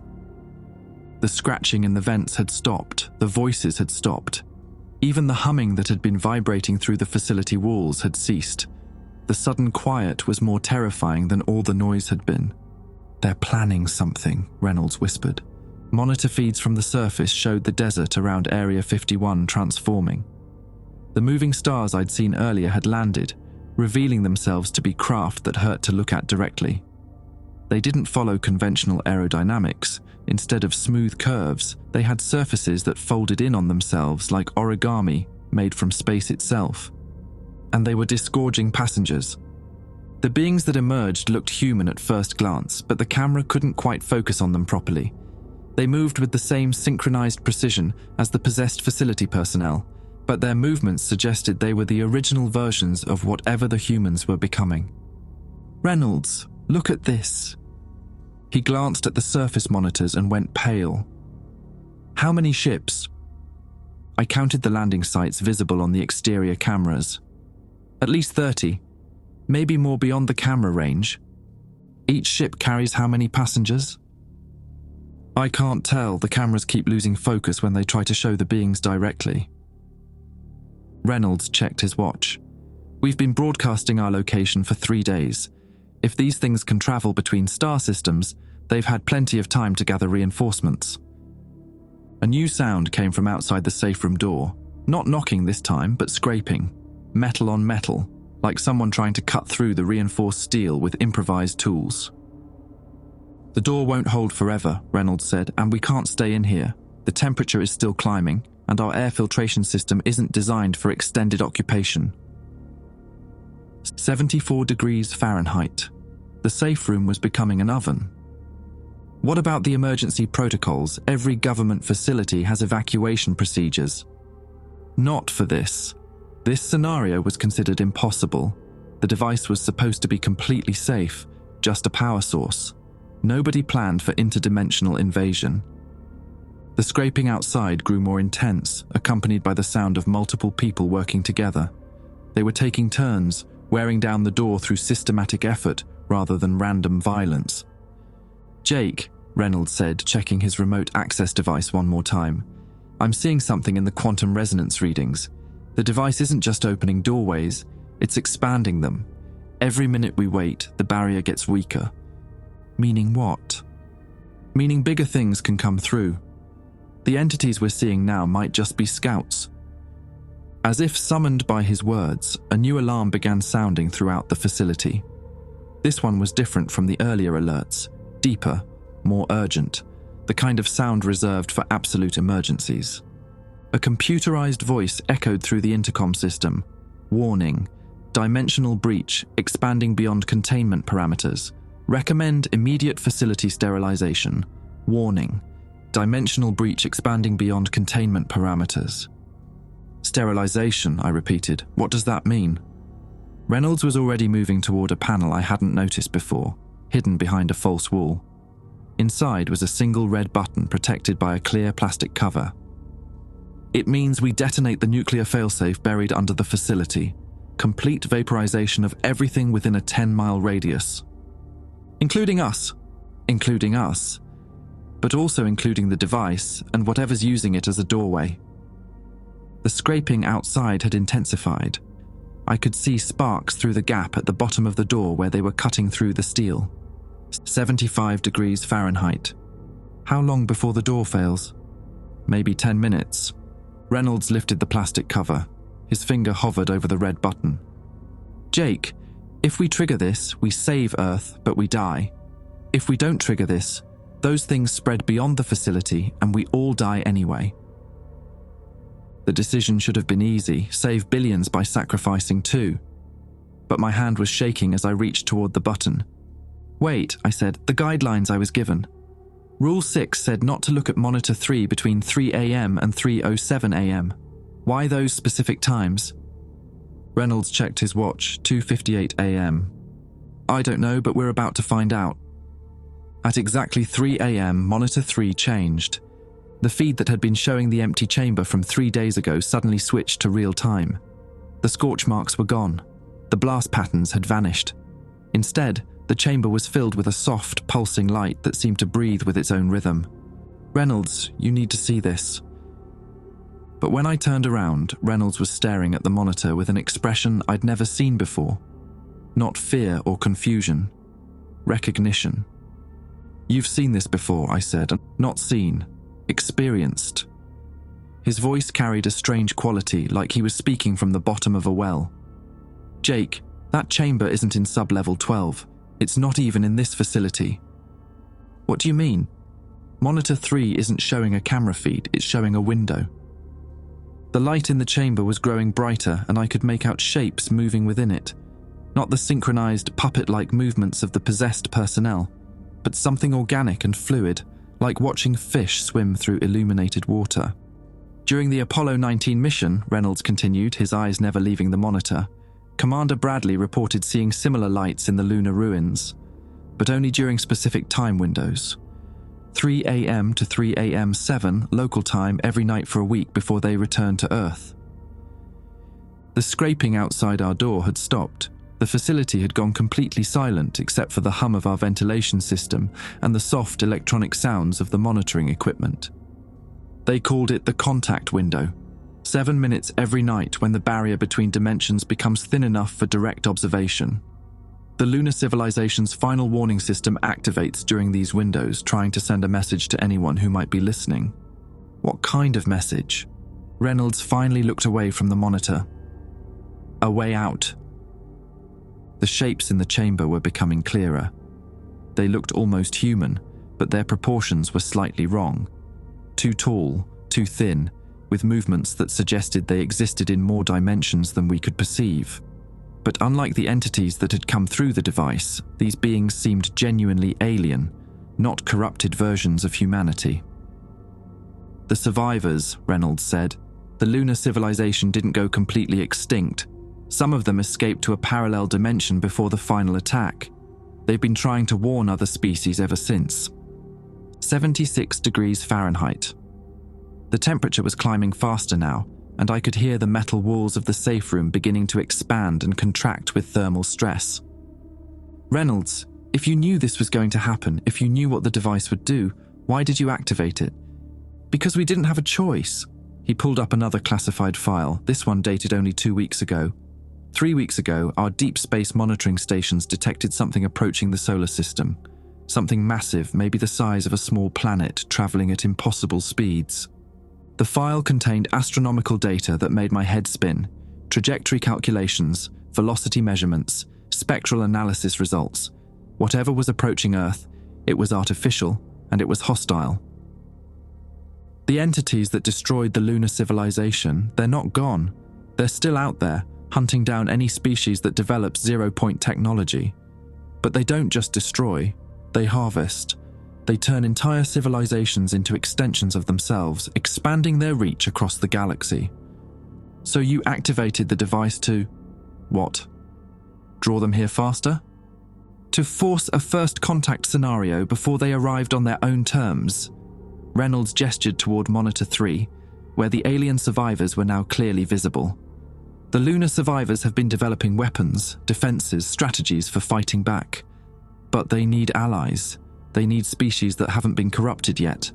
The scratching in the vents had stopped, the voices had stopped. Even the humming that had been vibrating through the facility walls had ceased. The sudden quiet was more terrifying than all the noise had been. They're planning something, Reynolds whispered. Monitor feeds from the surface showed the desert around Area 51 transforming. The moving stars I'd seen earlier had landed, revealing themselves to be craft that hurt to look at directly. They didn't follow conventional aerodynamics. Instead of smooth curves, they had surfaces that folded in on themselves like origami made from space itself. And they were disgorging passengers. The beings that emerged looked human at first glance, but the camera couldn't quite focus on them properly. They moved with the same synchronized precision as the possessed facility personnel, but their movements suggested they were the original versions of whatever the humans were becoming. Reynolds, look at this. He glanced at the surface monitors and went pale. How many ships? I counted the landing sites visible on the exterior cameras. At least 30, maybe more beyond the camera range. Each ship carries how many passengers? I can't tell, the cameras keep losing focus when they try to show the beings directly. Reynolds checked his watch. We've been broadcasting our location for 3 days. If these things can travel between star systems, they've had plenty of time to gather reinforcements. A new sound came from outside the safe room door. Not knocking this time, but scraping. Metal on metal, like someone trying to cut through the reinforced steel with improvised tools. The door won't hold forever, Reynolds said, and we can't stay in here. The temperature is still climbing, and our air filtration system isn't designed for extended occupation. 74 degrees Fahrenheit. The safe room was becoming an oven. What about the emergency protocols? Every government facility has evacuation procedures. Not for this. This scenario was considered impossible. The device was supposed to be completely safe, just a power source. Nobody planned for interdimensional invasion. The scraping outside grew more intense, accompanied by the sound of multiple people working together. They were taking turns, wearing down the door through systematic effort rather than random violence. "Jake," Reynolds said, checking his remote access device one more time, "I'm seeing something in the quantum resonance readings. The device isn't just opening doorways, it's expanding them. Every minute we wait, the barrier gets weaker." Meaning what? Meaning bigger things can come through. The entities we're seeing now might just be scouts. As if summoned by his words, a new alarm began sounding throughout the facility. This one was different from the earlier alerts, deeper, more urgent, the kind of sound reserved for absolute emergencies. A computerized voice echoed through the intercom system. "Warning. Dimensional breach, expanding beyond containment parameters. Recommend immediate facility sterilization. Warning. Dimensional breach expanding beyond containment parameters." "Sterilization," I repeated. "What does that mean?" Reynolds was already moving toward a panel I hadn't noticed before, hidden behind a false wall. Inside was a single red button protected by a clear plastic cover. "It means we detonate the nuclear failsafe buried under the facility. Complete vaporization of everything within a 10-mile radius. Including us. Including us. But also including the device and whatever's using it as a doorway." The scraping outside had intensified. I could see sparks through the gap at the bottom of the door where they were cutting through the steel. 75 degrees Fahrenheit. How long before the door fails? Maybe 10 minutes. Reynolds lifted the plastic cover. His finger hovered over the red button. "Jake, if we trigger this, we save Earth, but we die. If we don't trigger this, those things spread beyond the facility and we all die anyway." The decision should have been easy, save billions by sacrificing two. But my hand was shaking as I reached toward the button. "Wait," I said, "the guidelines I was given. Rule 6 said not to look at monitor 3 between 3 a.m. and 3:07 a.m. Why those specific times?" Reynolds checked his watch, 2:58 a.m. "I don't know, but we're about to find out." At exactly 3 a.m., monitor 3 changed. The feed that had been showing the empty chamber from 3 days ago suddenly switched to real time. The scorch marks were gone. The blast patterns had vanished. Instead, the chamber was filled with a soft, pulsing light that seemed to breathe with its own rhythm. "Reynolds, you need to see this." But when I turned around, Reynolds was staring at the monitor with an expression I'd never seen before. Not fear or confusion. Recognition. "You've seen this before," I said. "Not seen. Experienced." His voice carried a strange quality, like he was speaking from the bottom of a well. "Jake, that chamber isn't in Sublevel 12. It's not even in this facility." "What do you mean?" "Monitor 3 isn't showing a camera feed, it's showing a window." The light in the chamber was growing brighter and I could make out shapes moving within it. Not the synchronized, puppet-like movements of the possessed personnel, but something organic and fluid, like watching fish swim through illuminated water. "During the Apollo 19 mission," Reynolds continued, his eyes never leaving the monitor, "Commander Bradley reported seeing similar lights in the lunar ruins, but only during specific time windows. 3 a.m. to 3 a.m. 7 local time every night for a week before they returned to Earth." The scraping outside our door had stopped. The facility had gone completely silent except for the hum of our ventilation system and the soft electronic sounds of the monitoring equipment. They called it the contact window. 7 minutes every night when the barrier between dimensions becomes thin enough for direct observation. The lunar civilization's final warning system activates during these windows, trying to send a message to anyone who might be listening. What kind of message? Reynolds finally looked away from the monitor. "A way out." The shapes in the chamber were becoming clearer. They looked almost human, but their proportions were slightly wrong. Too tall, too thin, with movements that suggested they existed in more dimensions than we could perceive. But unlike the entities that had come through the device, these beings seemed genuinely alien, not corrupted versions of humanity. "The survivors," Reynolds said. "The lunar civilization didn't go completely extinct. Some of them escaped to a parallel dimension before the final attack. They've been trying to warn other species ever since. 76 degrees Fahrenheit. The temperature was climbing faster now, and I could hear the metal walls of the safe room beginning to expand and contract with thermal stress. Reynolds, if you knew this was going to happen, if you knew what the device would do, why did you activate it? Because we didn't have a choice. He pulled up another classified file, this one dated only 2 weeks ago. 3 weeks ago, our deep space monitoring stations detected something approaching the solar system. Something massive, maybe the size of a small planet, traveling at impossible speeds. The file contained astronomical data that made my head spin, trajectory calculations, velocity measurements, spectral analysis results. Whatever was approaching Earth, it was artificial and it was hostile. The entities that destroyed the lunar civilization, they're not gone. They're still out there, hunting down any species that develops zero-point technology. But they don't just destroy, they harvest. They turn entire civilizations into extensions of themselves, expanding their reach across the galaxy. So you activated the device to… what? Draw them here faster? To force a first contact scenario before they arrived on their own terms. Reynolds gestured toward Monitor 3, where the alien survivors were now clearly visible. The lunar survivors have been developing weapons, defenses, strategies for fighting back. But they need allies. They need species that haven't been corrupted yet.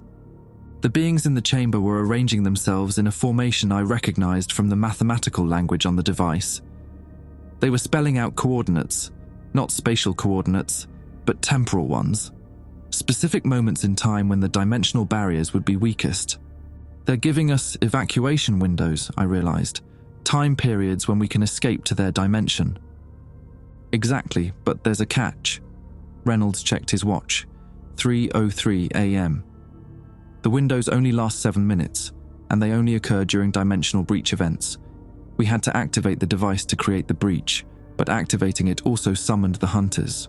The beings in the chamber were arranging themselves in a formation I recognized from the mathematical language on the device. They were spelling out coordinates, not spatial coordinates, but temporal ones. Specific moments in time when the dimensional barriers would be weakest. They're giving us evacuation windows, I realized. Time periods when we can escape to their dimension. Exactly, but there's a catch. Reynolds checked his watch. 3:03 a.m. The windows only last 7 minutes, and they only occur during dimensional breach events. We had to activate the device to create the breach, but activating it also summoned the hunters.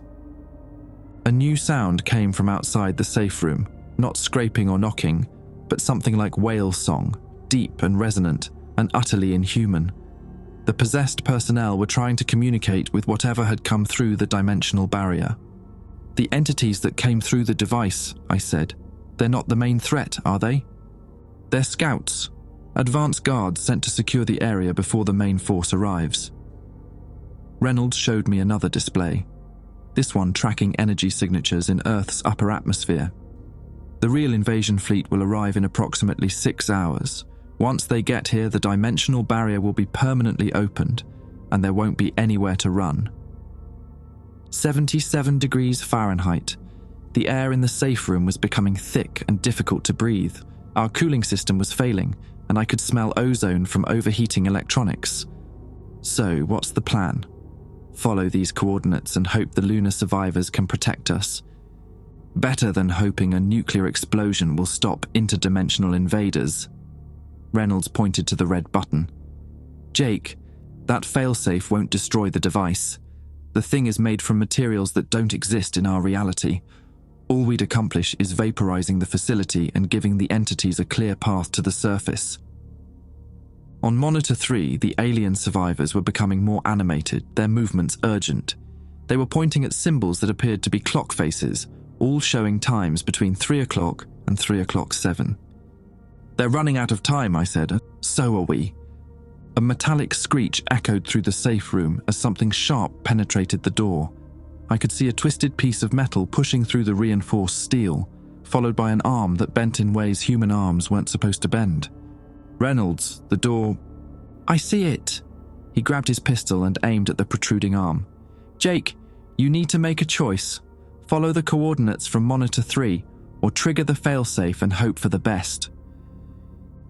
A new sound came from outside the safe room, not scraping or knocking, but something like whale song, deep and resonant, and utterly inhuman. The possessed personnel were trying to communicate with whatever had come through the dimensional barrier. The entities that came through the device, I said, they're not the main threat, are they? They're scouts, advance guards sent to secure the area before the main force arrives. Reynolds showed me another display, this one tracking energy signatures in Earth's upper atmosphere. The real invasion fleet will arrive in approximately 6 hours. Once they get here, the dimensional barrier will be permanently opened, and there won't be anywhere to run. 77 degrees Fahrenheit. The air in the safe room was becoming thick and difficult to breathe. Our cooling system was failing, and I could smell ozone from overheating electronics. So, what's the plan? Follow these coordinates and hope the lunar survivors can protect us. Better than hoping a nuclear explosion will stop interdimensional invaders. Reynolds pointed to the red button. Jake, that failsafe won't destroy the device. The thing is made from materials that don't exist in our reality. All we'd accomplish is vaporizing the facility and giving the entities a clear path to the surface. On Monitor 3, the alien survivors were becoming more animated, their movements urgent. They were pointing at symbols that appeared to be clock faces, all showing times between 3 o'clock and 3:07. They're running out of time, I said. So are we. A metallic screech echoed through the safe room as something sharp penetrated the door. I could see a twisted piece of metal pushing through the reinforced steel, followed by an arm that bent in ways human arms weren't supposed to bend. Reynolds, the door… I see it. He grabbed his pistol and aimed at the protruding arm. Jake, you need to make a choice. Follow the coordinates from Monitor 3, or trigger the failsafe and hope for the best.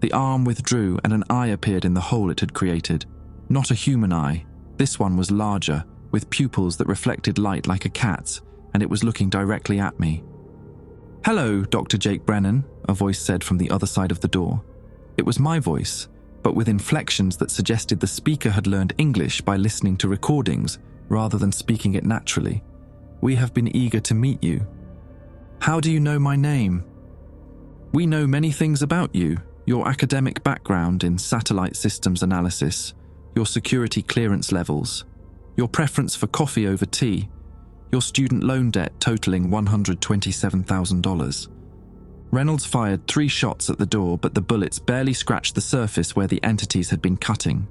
The arm withdrew and an eye appeared in the hole it had created. Not a human eye. This one was larger, with pupils that reflected light like a cat's, and it was looking directly at me. Hello, Dr. Jake Brennan, a voice said from the other side of the door. It was my voice, but with inflections that suggested the speaker had learned English by listening to recordings rather than speaking it naturally. We have been eager to meet you. How do you know my name? We know many things about you. Your academic background in satellite systems analysis, your security clearance levels, your preference for coffee over tea. your student loan debt totaling $127,000. Reynolds fired 3 shots at the door, but the bullets barely scratched the surface where the entities had been cutting.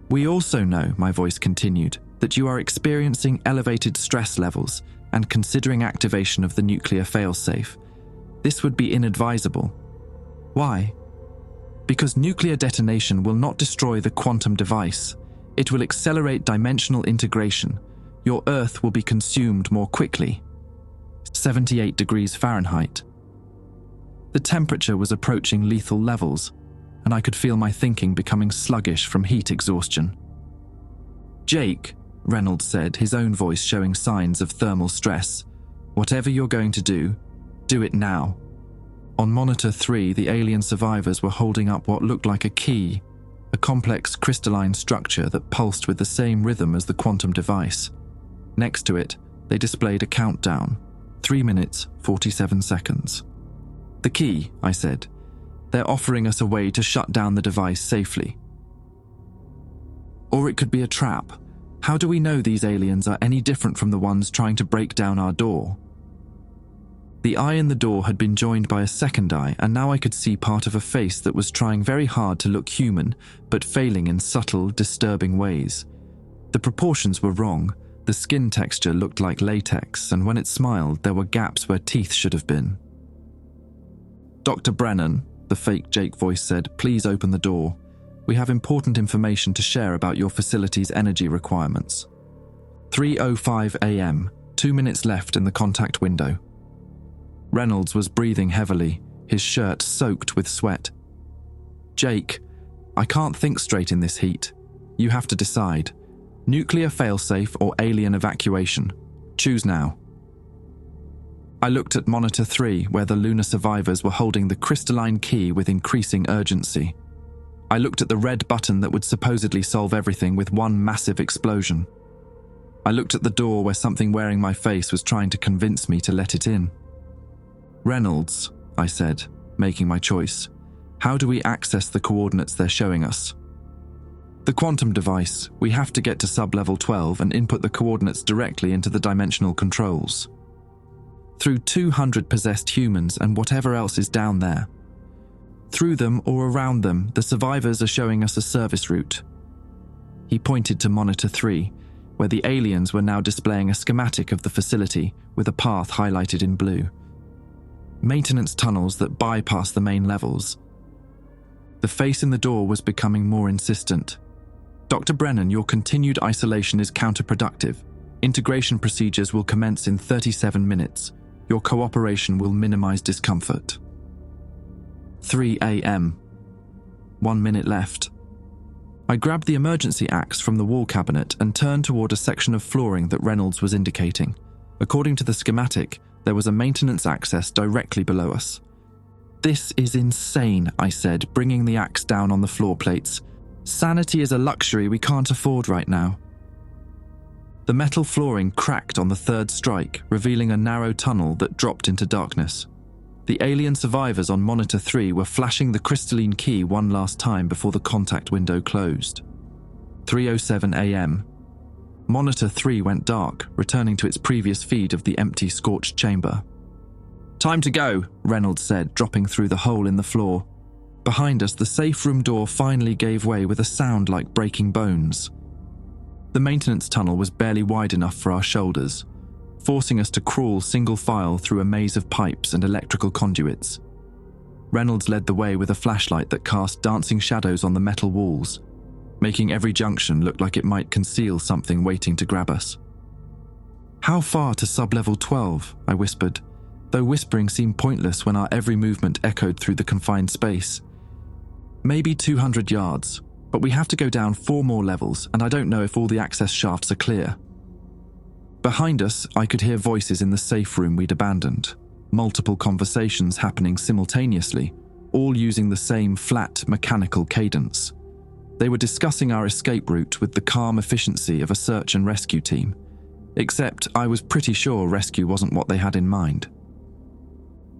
We also know, my voice continued, that you are experiencing elevated stress levels and considering activation of the nuclear failsafe. This would be inadvisable. Why? Because nuclear detonation will not destroy the quantum device. It will accelerate dimensional integration. Your Earth will be consumed more quickly. 78 degrees Fahrenheit. The temperature was approaching lethal levels, and I could feel my thinking becoming sluggish from heat exhaustion. Jake, Reynolds said, his own voice showing signs of thermal stress. Whatever you're going to do it now. On monitor 3, the alien survivors were holding up what looked like a key, a complex crystalline structure that pulsed with the same rhythm as the quantum device. Next to it, they displayed a countdown, 3 minutes, 47 seconds. The key, I said. They're offering us a way to shut down the device safely. Or it could be a trap. How do we know these aliens are any different from the ones trying to break down our door? The eye in the door had been joined by a second eye, and now I could see part of a face that was trying very hard to look human, but failing in subtle, disturbing ways. The proportions were wrong. The skin texture looked like latex, and when it smiled, there were gaps where teeth should have been. Dr. Brennan, the fake Jake voice said, please open the door. We have important information to share about your facility's energy requirements. 3:05 a.m., 2 minutes left in the contact window. Reynolds was breathing heavily, his shirt soaked with sweat. Jake, I can't think straight in this heat. You have to decide. Nuclear failsafe or alien evacuation. Choose now. I looked at monitor 3, where the lunar survivors were holding the crystalline key with increasing urgency. I looked at the red button that would supposedly solve everything with one massive explosion. I looked at the door where something wearing my face was trying to convince me to let it in. Reynolds, I said, making my choice. How do we access the coordinates they're showing us? The quantum device. We have to get to sublevel 12 and input the coordinates directly into the dimensional controls. Through 200 possessed humans and whatever else is down there. Through them or around them, the survivors are showing us a service route. He pointed to monitor 3, where the aliens were now displaying a schematic of the facility with a path highlighted in blue. Maintenance tunnels that bypass the main levels. The face in the door was becoming more insistent. Dr. Brennan, your continued isolation is counterproductive. Integration procedures will commence in 37 minutes. Your cooperation will minimize discomfort. 3 a.m. 1 minute left. I grabbed the emergency axe from the wall cabinet and turned toward a section of flooring that Reynolds was indicating. According to the schematic, there was a maintenance access directly below us. This is insane, I said, bringing the axe down on the floor plates. Sanity is a luxury we can't afford right now. The metal flooring cracked on the third strike, revealing a narrow tunnel that dropped into darkness. The alien survivors on monitor 3 were flashing the crystalline key one last time before the contact window closed. 3:07 a.m. Monitor 3 went dark, returning to its previous feed of the empty, scorched chamber. Time to go, Reynolds said, dropping through the hole in the floor. Behind us, the safe room door finally gave way with a sound like breaking bones. The maintenance tunnel was barely wide enough for our shoulders, forcing us to crawl single file through a maze of pipes and electrical conduits. Reynolds led the way with a flashlight that cast dancing shadows on the metal walls, making every junction look like it might conceal something waiting to grab us. How far to sublevel 12? I whispered, though whispering seemed pointless when our every movement echoed through the confined space. Maybe 200 yards, but we have to go down 4 more levels, and I don't know if all the access shafts are clear. Behind us, I could hear voices in the safe room we'd abandoned, multiple conversations happening simultaneously, all using the same flat, mechanical cadence. They were discussing our escape route with the calm efficiency of a search and rescue team, except I was pretty sure rescue wasn't what they had in mind.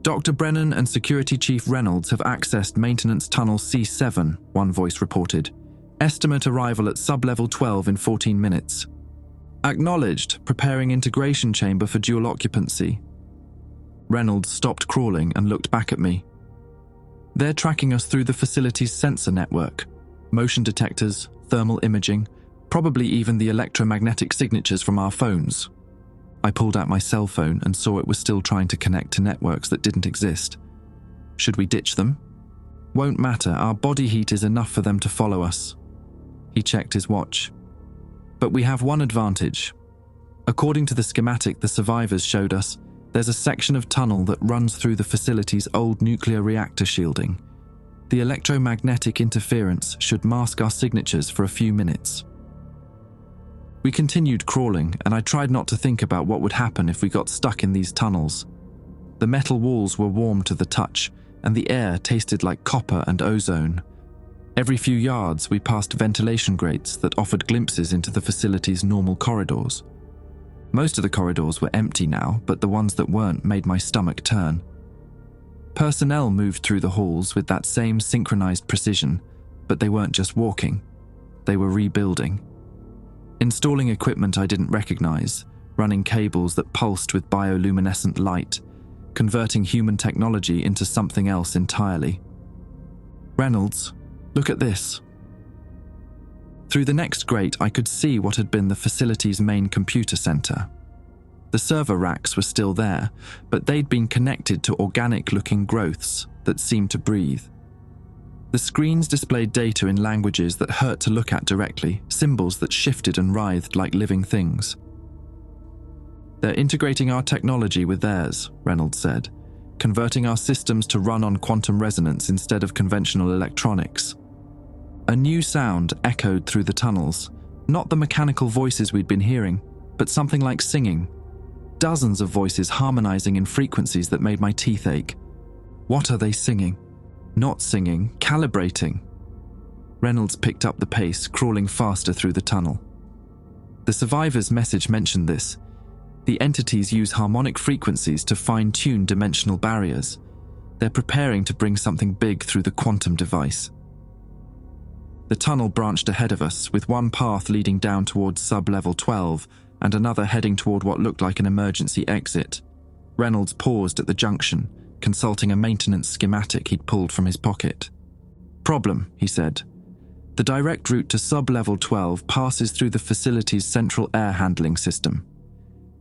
Dr. Brennan and Security Chief Reynolds have accessed Maintenance Tunnel C7, one voice reported. Estimate arrival at sublevel 12 in 14 minutes. Acknowledged, preparing integration chamber for dual occupancy. Reynolds stopped crawling and looked back at me. They're tracking us through the facility's sensor network. Motion detectors, thermal imaging, probably even the electromagnetic signatures from our phones. I pulled out my cell phone and saw it was still trying to connect to networks that didn't exist. Should we ditch them? Won't matter, our body heat is enough for them to follow us. He checked his watch. But we have one advantage. According to the schematic the survivors showed us, there's a section of tunnel that runs through the facility's old nuclear reactor shielding. The electromagnetic interference should mask our signatures for a few minutes. We continued crawling, and I tried not to think about what would happen if we got stuck in these tunnels. The metal walls were warm to the touch, and the air tasted like copper and ozone. Every few yards, we passed ventilation grates that offered glimpses into the facility's normal corridors. Most of the corridors were empty now, but the ones that weren't made my stomach turn. Personnel moved through the halls with that same synchronized precision, but they weren't just walking. They were rebuilding. Installing equipment I didn't recognize, running cables that pulsed with bioluminescent light, converting human technology into something else entirely. Reynolds, look at this. Through the next grate, I could see what had been the facility's main computer center. The server racks were still there, but they'd been connected to organic-looking growths that seemed to breathe. The screens displayed data in languages that hurt to look at directly, symbols that shifted and writhed like living things. They're integrating our technology with theirs, Reynolds said, converting our systems to run on quantum resonance instead of conventional electronics. A new sound echoed through the tunnels, not the mechanical voices we'd been hearing, but something like singing. Dozens of voices harmonizing in frequencies that made my teeth ache. What are they singing? Not singing, calibrating. Reynolds picked up the pace, crawling faster through the tunnel. The survivor's message mentioned this. The entities use harmonic frequencies to fine-tune dimensional barriers. They're preparing to bring something big through the quantum device. The tunnel branched ahead of us, with one path leading down towards Sublevel 12 and another heading toward what looked like an emergency exit. Reynolds paused at the junction, consulting a maintenance schematic he'd pulled from his pocket. Problem, he said. The direct route to Sublevel 12 passes through the facility's central air handling system.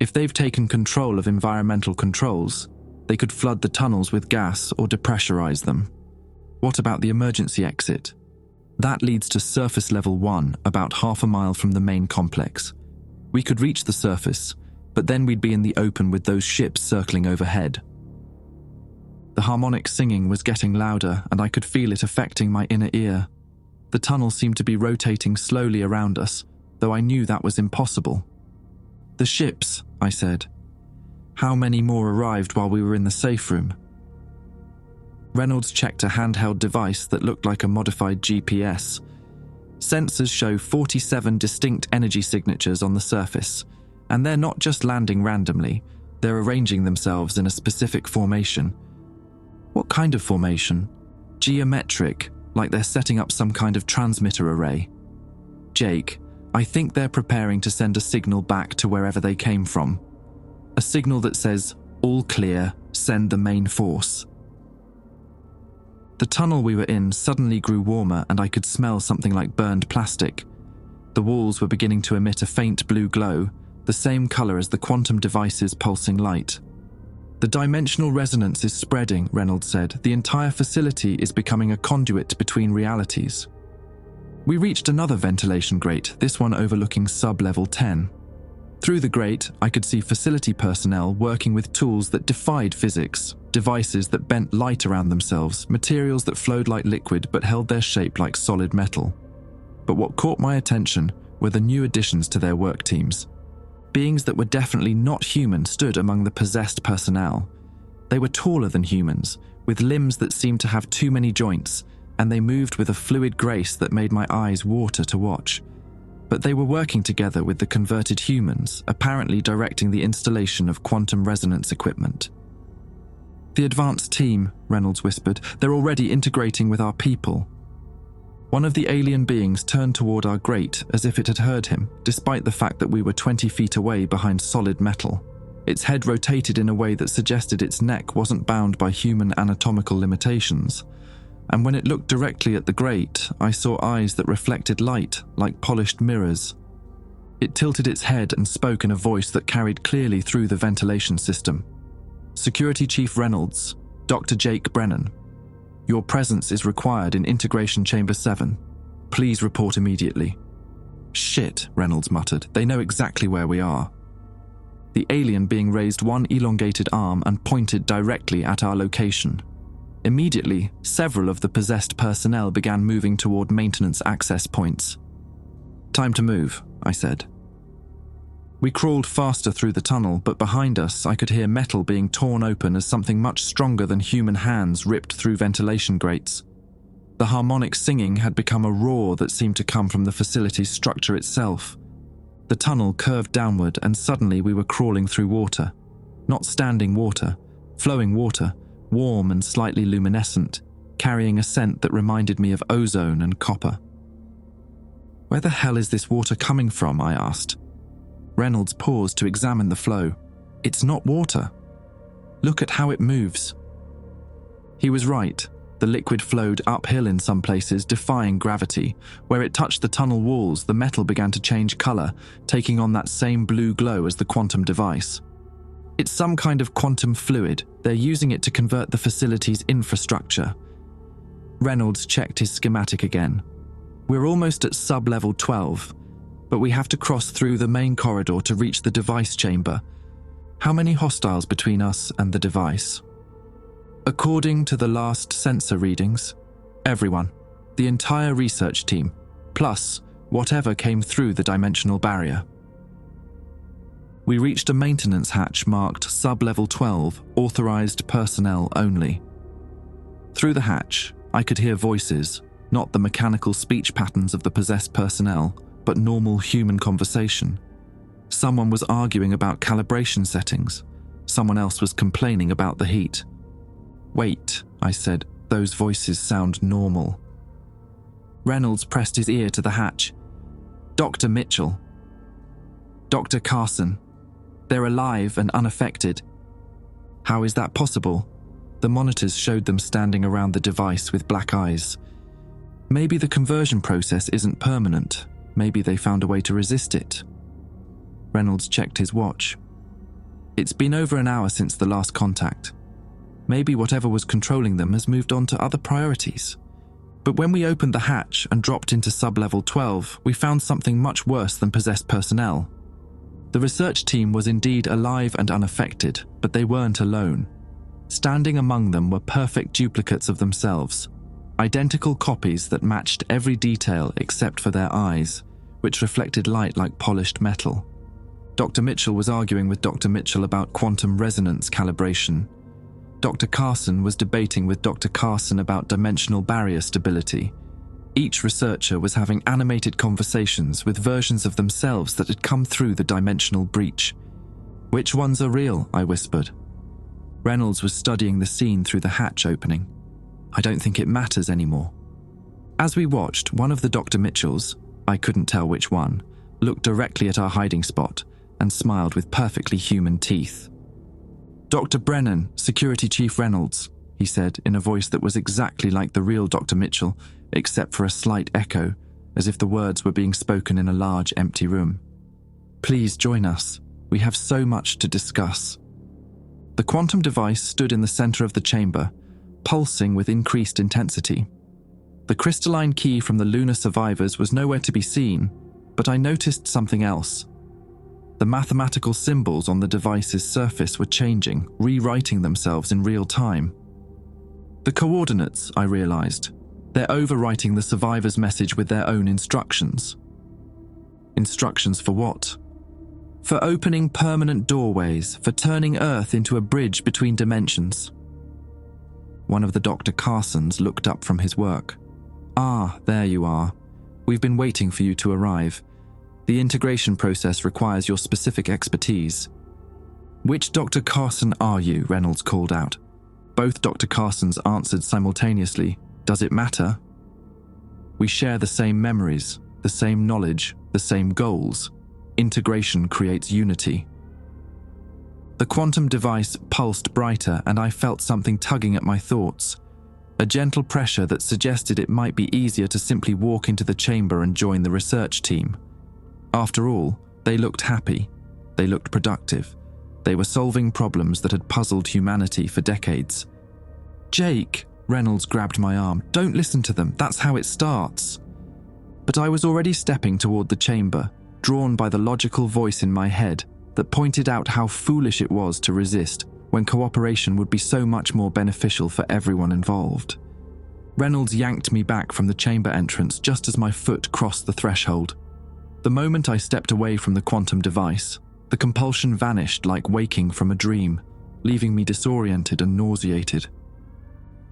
If they've taken control of environmental controls, they could flood the tunnels with gas or depressurize them. What about the emergency exit? That leads to surface level 1, about half a mile from the main complex. We could reach the surface, but then we'd be in the open with those ships circling overhead. The harmonic singing was getting louder, and I could feel it affecting my inner ear. The tunnel seemed to be rotating slowly around us, though I knew that was impossible. The ships, I said. How many more arrived while we were in the safe room? Reynolds checked a handheld device that looked like a modified GPS. Sensors show 47 distinct energy signatures on the surface, and they're not just landing randomly, they're arranging themselves in a specific formation. What kind of formation? Geometric, like they're setting up some kind of transmitter array. Jake, I think they're preparing to send a signal back to wherever they came from. A signal that says, all clear, send the main force. The tunnel we were in suddenly grew warmer and I could smell something like burned plastic. The walls were beginning to emit a faint blue glow, the same color as the quantum device's pulsing light. The dimensional resonance is spreading, Reynolds said. The entire facility is becoming a conduit between realities. We reached another ventilation grate, this one overlooking Sublevel 10. Through the grate, I could see facility personnel working with tools that defied physics, devices that bent light around themselves, materials that flowed like liquid but held their shape like solid metal. But what caught my attention were the new additions to their work teams. Beings that were definitely not human stood among the possessed personnel. They were taller than humans, with limbs that seemed to have too many joints, and they moved with a fluid grace that made my eyes water to watch. But they were working together with the converted humans, apparently directing the installation of quantum resonance equipment. The advanced team, Reynolds whispered, they're already integrating with our people. One of the alien beings turned toward our grate as if it had heard him, despite the fact that we were 20 feet away behind solid metal. Its head rotated in a way that suggested its neck wasn't bound by human anatomical limitations, and when it looked directly at the grate, I saw eyes that reflected light like polished mirrors. It tilted its head and spoke in a voice that carried clearly through the ventilation system. "Security Chief Reynolds, Dr. Jake Brennan. Your presence is required in Integration Chamber 7. Please report immediately." "Shit," Reynolds muttered. "They know exactly where we are." The alien being raised one elongated arm and pointed directly at our location. Immediately, several of the possessed personnel began moving toward maintenance access points. "Time to move," I said. We crawled faster through the tunnel, but behind us I could hear metal being torn open as something much stronger than human hands ripped through ventilation grates. The harmonic singing had become a roar that seemed to come from the facility's structure itself. The tunnel curved downward, and suddenly we were crawling through water. Not standing water, flowing water, warm and slightly luminescent, carrying a scent that reminded me of ozone and copper. "Where the hell is this water coming from?" I asked. Reynolds paused to examine the flow. "It's not water. Look at how it moves." He was right. The liquid flowed uphill in some places, defying gravity. Where it touched the tunnel walls, the metal began to change color, taking on that same blue glow as the quantum device. "It's some kind of quantum fluid. They're using it to convert the facility's infrastructure." Reynolds checked his schematic again. "We're almost at Sublevel 12, but we have to cross through the main corridor to reach the device chamber. How many hostiles between us and the device?" "According to the last sensor readings, everyone. The entire research team, plus whatever came through the dimensional barrier." We reached a maintenance hatch marked Sublevel 12, authorized personnel only. Through the hatch, I could hear voices, not the mechanical speech patterns of the possessed personnel, but normal human conversation. Someone was arguing about calibration settings. Someone else was complaining about the heat. "Wait," I said, "those voices sound normal." Reynolds pressed his ear to the hatch. "Dr. Mitchell. Dr. Carson. They're alive and unaffected." "How is that possible?" The monitors showed them standing around the device with black eyes. "Maybe the conversion process isn't permanent. Maybe they found a way to resist it." Reynolds checked his watch. "It's been over an hour since the last contact. Maybe whatever was controlling them has moved on to other priorities. But when we opened the hatch and dropped into Sublevel 12, we found something much worse than possessed personnel. The research team was indeed alive and unaffected, but they weren't alone. Standing among them were perfect duplicates of themselves, identical copies that matched every detail except for their eyes, which reflected light like polished metal. Dr. Mitchell was arguing with Dr. Mitchell about quantum resonance calibration. Dr. Carson was debating with Dr. Carson about dimensional barrier stability. Each researcher was having animated conversations with versions of themselves that had come through the dimensional breach. "Which ones are real?" I whispered. Reynolds was studying the scene through the hatch opening. "I don't think it matters anymore." As we watched, one of the Dr. Mitchells, I couldn't tell which one, looked directly at our hiding spot and smiled with perfectly human teeth. "Dr. Brennan, Security Chief Reynolds," he said in a voice that was exactly like the real Dr. Mitchell, except for a slight echo, as if the words were being spoken in a large empty room. "Please join us. We have so much to discuss." The quantum device stood in the center of the chamber, pulsing with increased intensity. The crystalline key from the lunar survivors was nowhere to be seen, but I noticed something else. The mathematical symbols on the device's surface were changing, rewriting themselves in real time. The coordinates, I realized. They're overwriting the survivor's message with their own instructions. Instructions for what? For opening permanent doorways, for turning Earth into a bridge between dimensions. One of the Dr. Carsons looked up from his work. "Ah, there you are. We've been waiting for you to arrive. The integration process requires your specific expertise." "Which Dr. Carson are you?" Reynolds called out. Both Dr. Carsons answered simultaneously. "Does it matter?" We share the same memories, the same knowledge, the same goals. Integration creates unity. The quantum device pulsed brighter, and I felt something tugging at my thoughts. A gentle pressure that suggested it might be easier to simply walk into the chamber and join the research team. After all, they looked happy. They looked productive. They were solving problems that had puzzled humanity for decades. "Jake," Reynolds grabbed my arm, "don't listen to them. That's how it starts." But I was already stepping toward the chamber, drawn by the logical voice in my head that pointed out how foolish it was to resist when cooperation would be so much more beneficial for everyone involved. Reynolds yanked me back from the chamber entrance just as my foot crossed the threshold. The moment I stepped away from the quantum device, the compulsion vanished like waking from a dream, leaving me disoriented and nauseated.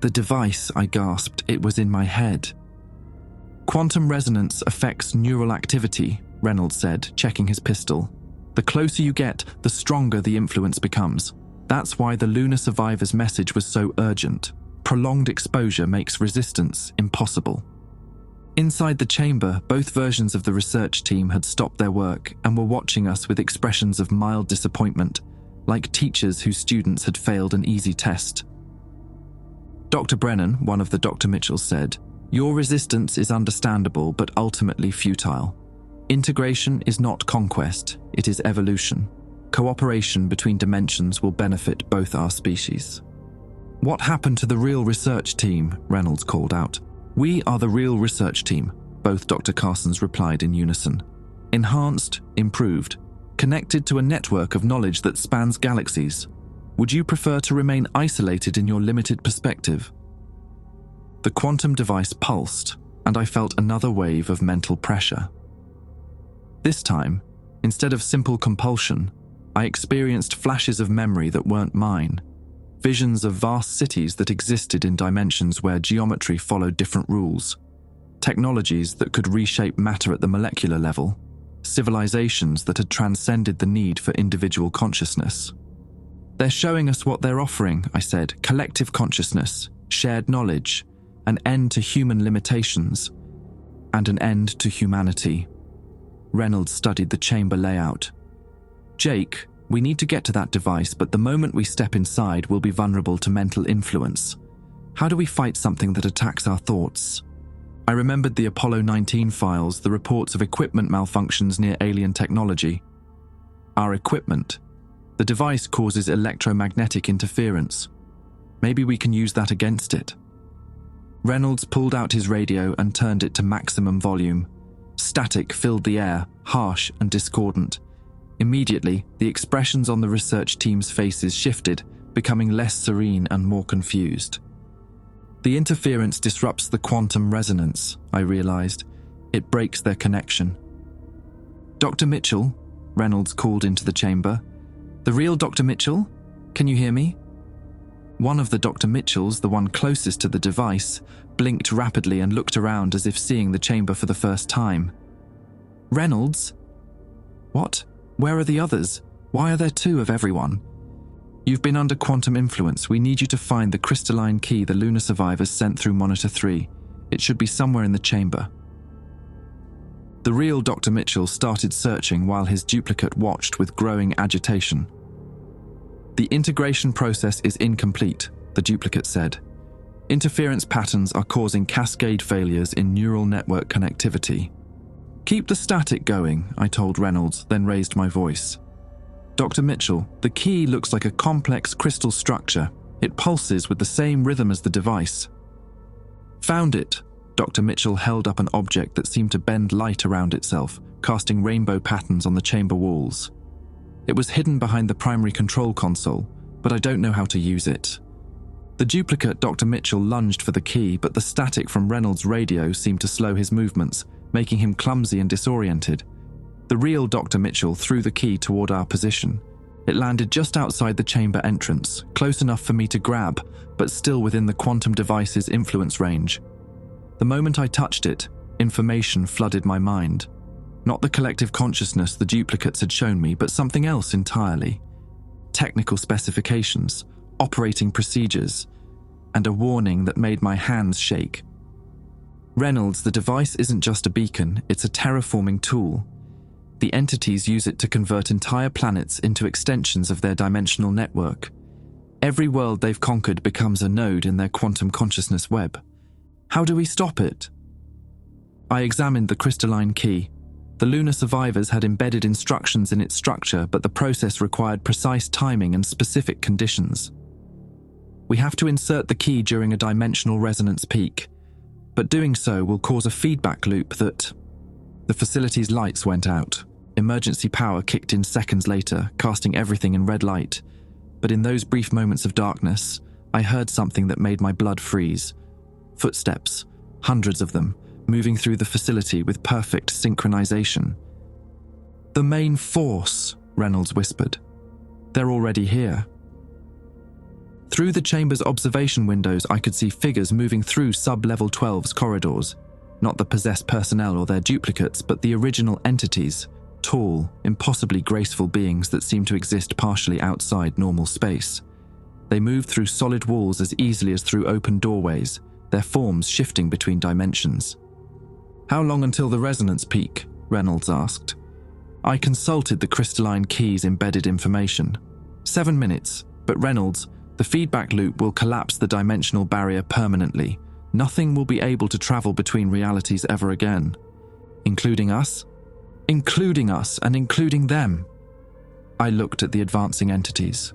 "The device," I gasped, "it was in my head." "Quantum resonance affects neural activity," Reynolds said, checking his pistol. "The closer you get, the stronger the influence becomes. That's why the lunar survivor's message was so urgent. Prolonged exposure makes resistance impossible." Inside the chamber, both versions of the research team had stopped their work and were watching us with expressions of mild disappointment, like teachers whose students had failed an easy test. Dr. Brennan, one of the Dr. Mitchells, said, "Your resistance is understandable but ultimately futile. Integration is not conquest, it is evolution. Cooperation between dimensions will benefit both our species." "What happened to the real research team?" Reynolds called out. "We are the real research team," both Dr. Carsons replied in unison. "Enhanced, improved, connected to a network of knowledge that spans galaxies. Would you prefer to remain isolated in your limited perspective?" The quantum device pulsed, and I felt another wave of mental pressure. This time, instead of simple compulsion, I experienced flashes of memory that weren't mine, visions of vast cities that existed in dimensions where geometry followed different rules, technologies that could reshape matter at the molecular level, civilizations that had transcended the need for individual consciousness. "They're showing us what they're offering," I said, "collective consciousness, shared knowledge, an end to human limitations, and an end to humanity." Reynolds studied the chamber layout. "Jake, we need to get to that device, but the moment we step inside, we'll be vulnerable to mental influence. How do we fight something that attacks our thoughts?" I remembered the Apollo 19 files, the reports of equipment malfunctions near alien technology. Our equipment. The device causes electromagnetic interference. Maybe we can use that against it. Reynolds pulled out his radio and turned it to maximum volume. Static filled the air, harsh and discordant. Immediately, the expressions on the research team's faces shifted, becoming less serene and more confused. The interference disrupts the quantum resonance, I realized. It breaks their connection. "Dr. Mitchell," Reynolds called into the chamber. "The real Dr. Mitchell? Can you hear me?" One of the Dr. Mitchells, the one closest to the device, blinked rapidly and looked around as if seeing the chamber for the first time. "Reynolds?" "What? Where are the others? Why are there two of everyone?" "You've been under quantum influence. We need you to find the crystalline key the lunar survivors sent through Monitor 3. It should be somewhere in the chamber." The real Dr. Mitchell started searching while his duplicate watched with growing agitation. "The integration process is incomplete," the duplicate said. "Interference patterns are causing cascade failures in neural network connectivity." "Keep the static going," I told Reynolds, then raised my voice. "Dr. Mitchell, the key looks like a complex crystal structure. It pulses with the same rhythm as the device." "Found it." Dr. Mitchell held up an object that seemed to bend light around itself, casting rainbow patterns on the chamber walls. "It was hidden behind the primary control console, but I don't know how to use it." The duplicate Dr. Mitchell lunged for the key, but the static from Reynolds' radio seemed to slow his movements, making him clumsy and disoriented. The real Dr. Mitchell threw the key toward our position. It landed just outside the chamber entrance, close enough for me to grab, but still within the quantum device's influence range. The moment I touched it, information flooded my mind. Not the collective consciousness the duplicates had shown me, but something else entirely. Technical specifications, operating procedures, and a warning that made my hands shake. Reynolds, the device isn't just a beacon, it's a terraforming tool. The entities use it to convert entire planets into extensions of their dimensional network. Every world they've conquered becomes a node in their quantum consciousness web. How do we stop it? I examined the crystalline key. The lunar survivors had embedded instructions in its structure, but the process required precise timing and specific conditions. We have to insert the key during a dimensional resonance peak, but doing so will cause a feedback loop that... The facility's lights went out. Emergency power kicked in seconds later, casting everything in red light. But in those brief moments of darkness, I heard something that made my blood freeze. Footsteps, hundreds of them, moving through the facility with perfect synchronization. "The main force," Reynolds whispered. "They're already here." Through the chamber's observation windows, I could see figures moving through Sublevel 12's corridors. Not the possessed personnel or their duplicates, but the original entities, tall, impossibly graceful beings that seemed to exist partially outside normal space. They moved through solid walls as easily as through open doorways, their forms shifting between dimensions. "How long until the resonance peak?" Reynolds asked. I consulted the crystalline key's embedded information. 7 minutes, but Reynolds, the feedback loop will collapse the dimensional barrier permanently. Nothing will be able to travel between realities ever again. Including us? Including us and including them. I looked at the advancing entities.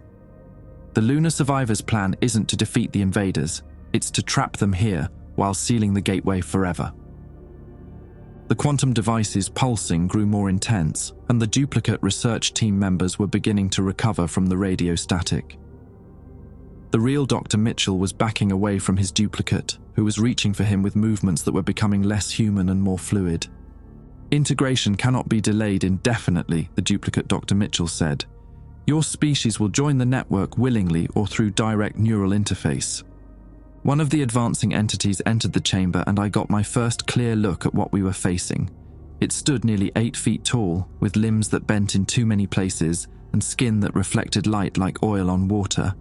The lunar survivors' plan isn't to defeat the invaders, it's to trap them here while sealing the gateway forever. The quantum device's pulsing grew more intense, and the duplicate research team members were beginning to recover from the radio static. The real Dr. Mitchell was backing away from his duplicate, who was reaching for him with movements that were becoming less human and more fluid. "Integration cannot be delayed indefinitely," the duplicate Dr. Mitchell said. "Your species will join the network willingly or through direct neural interface." One of the advancing entities entered the chamber, and I got my first clear look at what we were facing. It stood nearly 8 feet tall, with limbs that bent in too many places and skin that reflected light like oil on water.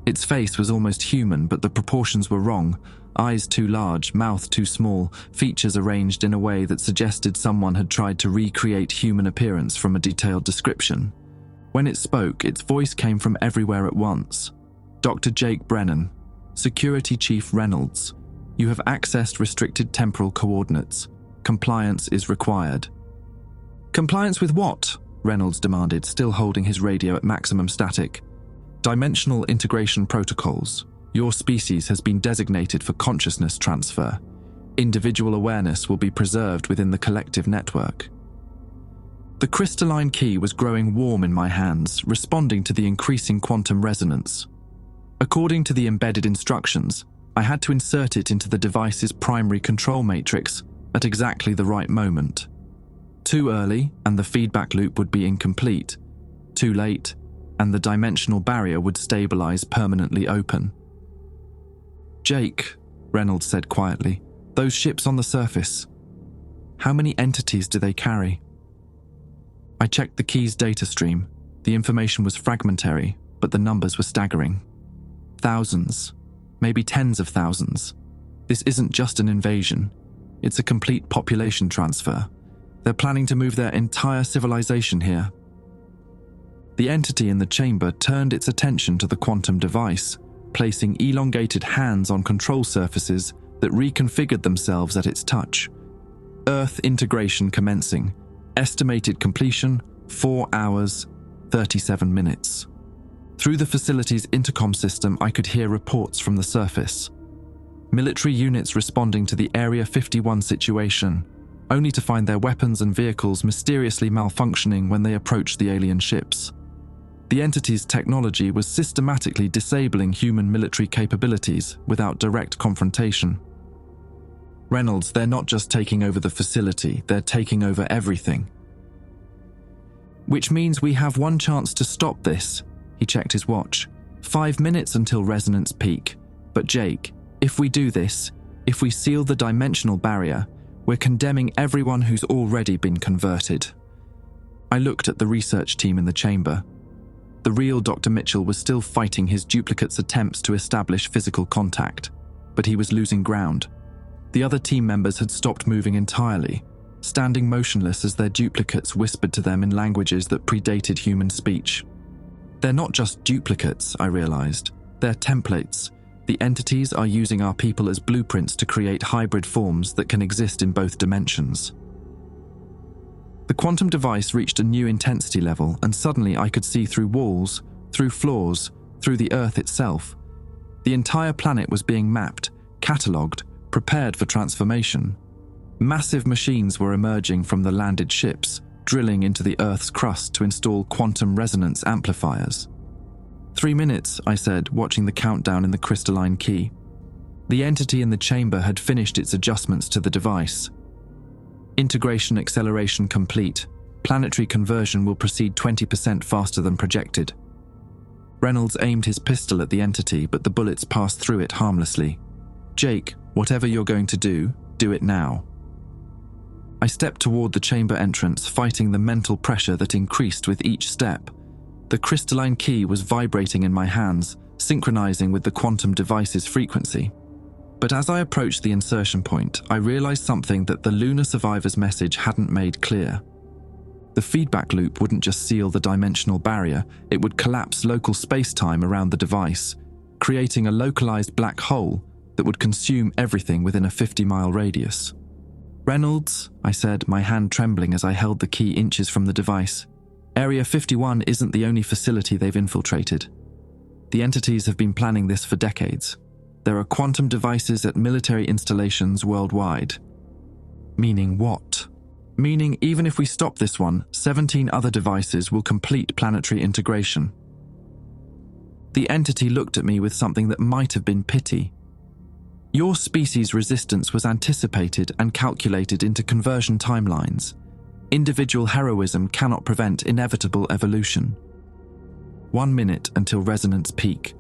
Its face was almost human, but the proportions were wrong. Eyes too large, mouth too small, features arranged in a way that suggested someone had tried to recreate human appearance from a detailed description. When it spoke, its voice came from everywhere at once. "Dr. Jake Brennan, Security Chief Reynolds, you have accessed restricted temporal coordinates. Compliance is required." "Compliance with what?" Reynolds demanded, still holding his radio at maximum static. "Dimensional integration protocols. Your species has been designated for consciousness transfer. Individual awareness will be preserved within the collective network." The crystalline key was growing warm in my hands, responding to the increasing quantum resonance. According to the embedded instructions, I had to insert it into the device's primary control matrix at exactly the right moment. Too early, and the feedback loop would be incomplete. Too late, and the dimensional barrier would stabilize permanently open. "Jake," Reynolds said quietly, "those ships on the surface, how many entities do they carry?" I checked the key's data stream. The information was fragmentary, but the numbers were staggering. Thousands, maybe tens of thousands. This isn't just an invasion. It's a complete population transfer. They're planning to move their entire civilization here. The entity in the chamber turned its attention to the quantum device, placing elongated hands on control surfaces that reconfigured themselves at its touch. Earth integration commencing. Estimated completion, 4 hours, 37 minutes. Through the facility's intercom system, I could hear reports from the surface. Military units responding to the Area 51 situation, only to find their weapons and vehicles mysteriously malfunctioning when they approached the alien ships. The entity's technology was systematically disabling human military capabilities without direct confrontation. "Reynolds, they're not just taking over the facility, they're taking over everything." "Which means we have one chance to stop this." He checked his watch. 5 minutes until resonance peak. "But Jake, if we do this, if we seal the dimensional barrier, we're condemning everyone who's already been converted." I looked at the research team in the chamber. The real Dr. Mitchell was still fighting his duplicate's attempts to establish physical contact, but he was losing ground. The other team members had stopped moving entirely, standing motionless as their duplicates whispered to them in languages that predated human speech. They're not just duplicates, I realized. They're templates. The entities are using our people as blueprints to create hybrid forms that can exist in both dimensions. The quantum device reached a new intensity level, and suddenly I could see through walls, through floors, through the Earth itself. The entire planet was being mapped, catalogued, prepared for transformation. Massive machines were emerging from the landed ships, drilling into the Earth's crust to install quantum resonance amplifiers. 3 minutes, I said, watching the countdown in the crystalline key. The entity in the chamber had finished its adjustments to the device. Integration acceleration complete. Planetary conversion will proceed 20% faster than projected. Reynolds aimed his pistol at the entity, but the bullets passed through it harmlessly. Jake, whatever you're going to do it now. I stepped toward the chamber entrance, fighting the mental pressure that increased with each step. The crystalline key was vibrating in my hands, synchronizing with the quantum device's frequency. But as I approached the insertion point, I realized something that the lunar survivor's message hadn't made clear. The feedback loop wouldn't just seal the dimensional barrier, it would collapse local space-time around the device, creating a localized black hole that would consume everything within a 50-mile radius. Reynolds, I said, my hand trembling as I held the key inches from the device. Area 51 isn't the only facility they've infiltrated. The entities have been planning this for decades. There are quantum devices at military installations worldwide. Meaning what? Meaning even if we stop this one, 17 other devices will complete planetary integration. The entity looked at me with something that might have been pity. Your species' resistance was anticipated and calculated into conversion timelines. Individual heroism cannot prevent inevitable evolution. 1 minute until resonance peak.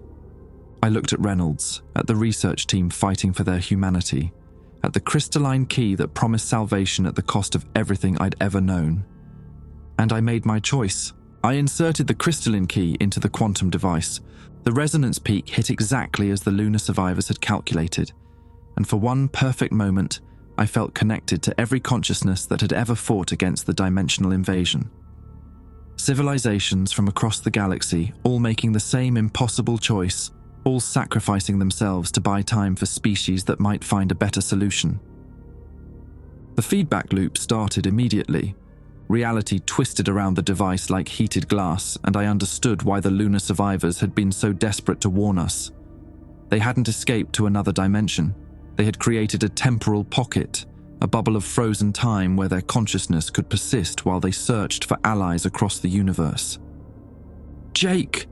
I looked at Reynolds, at the research team fighting for their humanity, at the crystalline key that promised salvation at the cost of everything I'd ever known. And I made my choice. I inserted the crystalline key into the quantum device. The resonance peak hit exactly as the lunar survivors had calculated, and for one perfect moment, I felt connected to every consciousness that had ever fought against the dimensional invasion. Civilizations from across the galaxy, all making the same impossible choice, all sacrificing themselves to buy time for species that might find a better solution. The feedback loop started immediately. Reality twisted around the device like heated glass, and I understood why the lunar survivors had been so desperate to warn us. They hadn't escaped to another dimension. They had created a temporal pocket, a bubble of frozen time where their consciousness could persist while they searched for allies across the universe. Jake!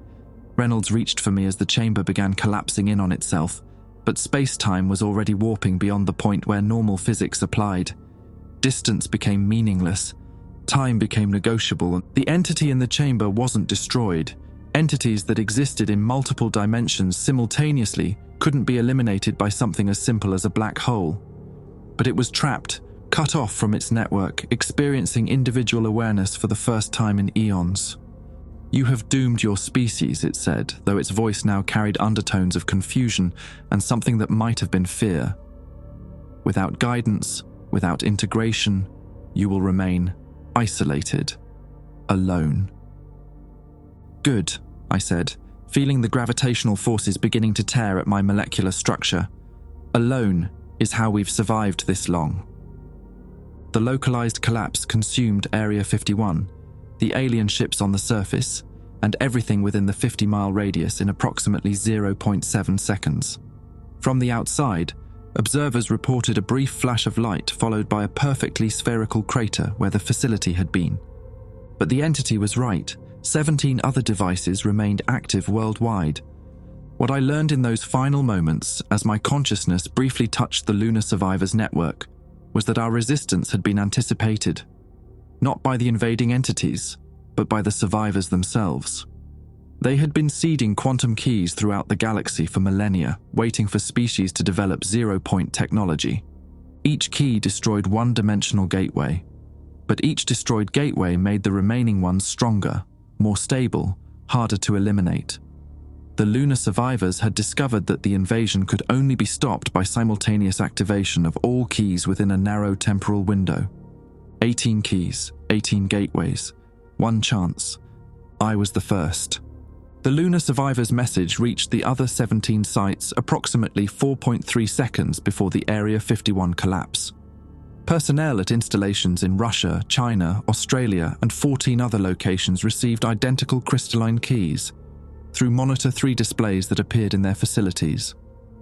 Reynolds reached for me as the chamber began collapsing in on itself, but space-time was already warping beyond the point where normal physics applied. Distance became meaningless. Time became negotiable. The entity in the chamber wasn't destroyed. Entities that existed in multiple dimensions simultaneously couldn't be eliminated by something as simple as a black hole. But it was trapped, cut off from its network, experiencing individual awareness for the first time in eons. You have doomed your species, it said, though its voice now carried undertones of confusion and something that might have been fear. Without guidance, without integration, you will remain isolated, alone. Good, I said, feeling the gravitational forces beginning to tear at my molecular structure. Alone is how we've survived this long. The localized collapse consumed Area 51, the alien ships on the surface, and everything within the 50-mile radius in approximately 0.7 seconds. From the outside, observers reported a brief flash of light followed by a perfectly spherical crater where the facility had been. But the entity was right. 17 other devices remained active worldwide. What I learned in those final moments, as my consciousness briefly touched the lunar survivors' network, was that our resistance had been anticipated. Not by the invading entities, but by the survivors themselves. They had been seeding quantum keys throughout the galaxy for millennia, waiting for species to develop zero-point technology. Each key destroyed one-dimensional gateway, but each destroyed gateway made the remaining ones stronger, more stable, harder to eliminate. The lunar survivors had discovered that the invasion could only be stopped by simultaneous activation of all keys within a narrow temporal window. 18 keys, 18 gateways, one chance. I was the first. The lunar survivors' message reached the other 17 sites approximately 4.3 seconds before the Area 51 collapse. Personnel at installations in Russia, China, Australia, and 14 other locations received identical crystalline keys through Monitor 3 displays that appeared in their facilities.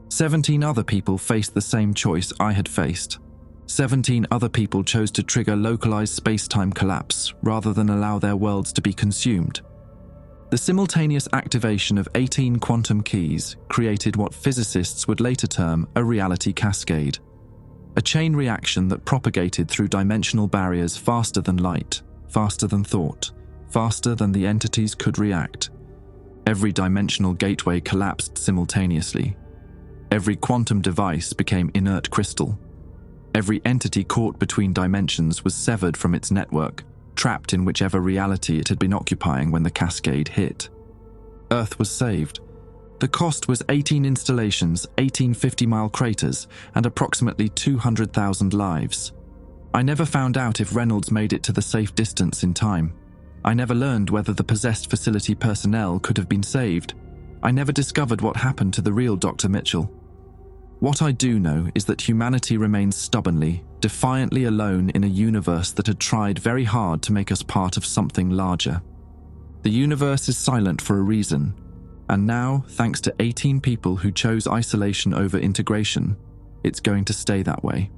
17 other people faced the same choice I had faced. 17 other people chose to trigger localized space-time collapse rather than allow their worlds to be consumed. The simultaneous activation of 18 quantum keys created what physicists would later term a reality cascade, a chain reaction that propagated through dimensional barriers faster than light, faster than thought, faster than the entities could react. Every dimensional gateway collapsed simultaneously. Every quantum device became inert crystal. Every entity caught between dimensions was severed from its network, trapped in whichever reality it had been occupying when the cascade hit. Earth was saved. The cost was 18 installations, 18 50-mile craters, and approximately 200,000 lives. I never found out if Reynolds made it to the safe distance in time. I never learned whether the possessed facility personnel could have been saved. I never discovered what happened to the real Dr. Mitchell. What I do know is that humanity remains stubbornly, defiantly alone in a universe that had tried very hard to make us part of something larger. The universe is silent for a reason, and now, thanks to 18 people who chose isolation over integration, it's going to stay that way.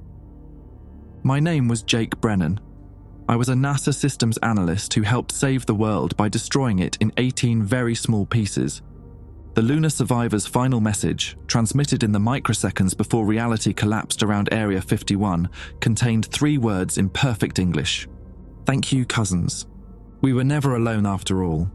My name was Jake Brennan. I was a NASA systems analyst who helped save the world by destroying it in 18 very small pieces. The lunar survivors' final message, transmitted in the microseconds before reality collapsed around Area 51, contained 3 words in perfect English. Thank you, cousins. We were never alone after all.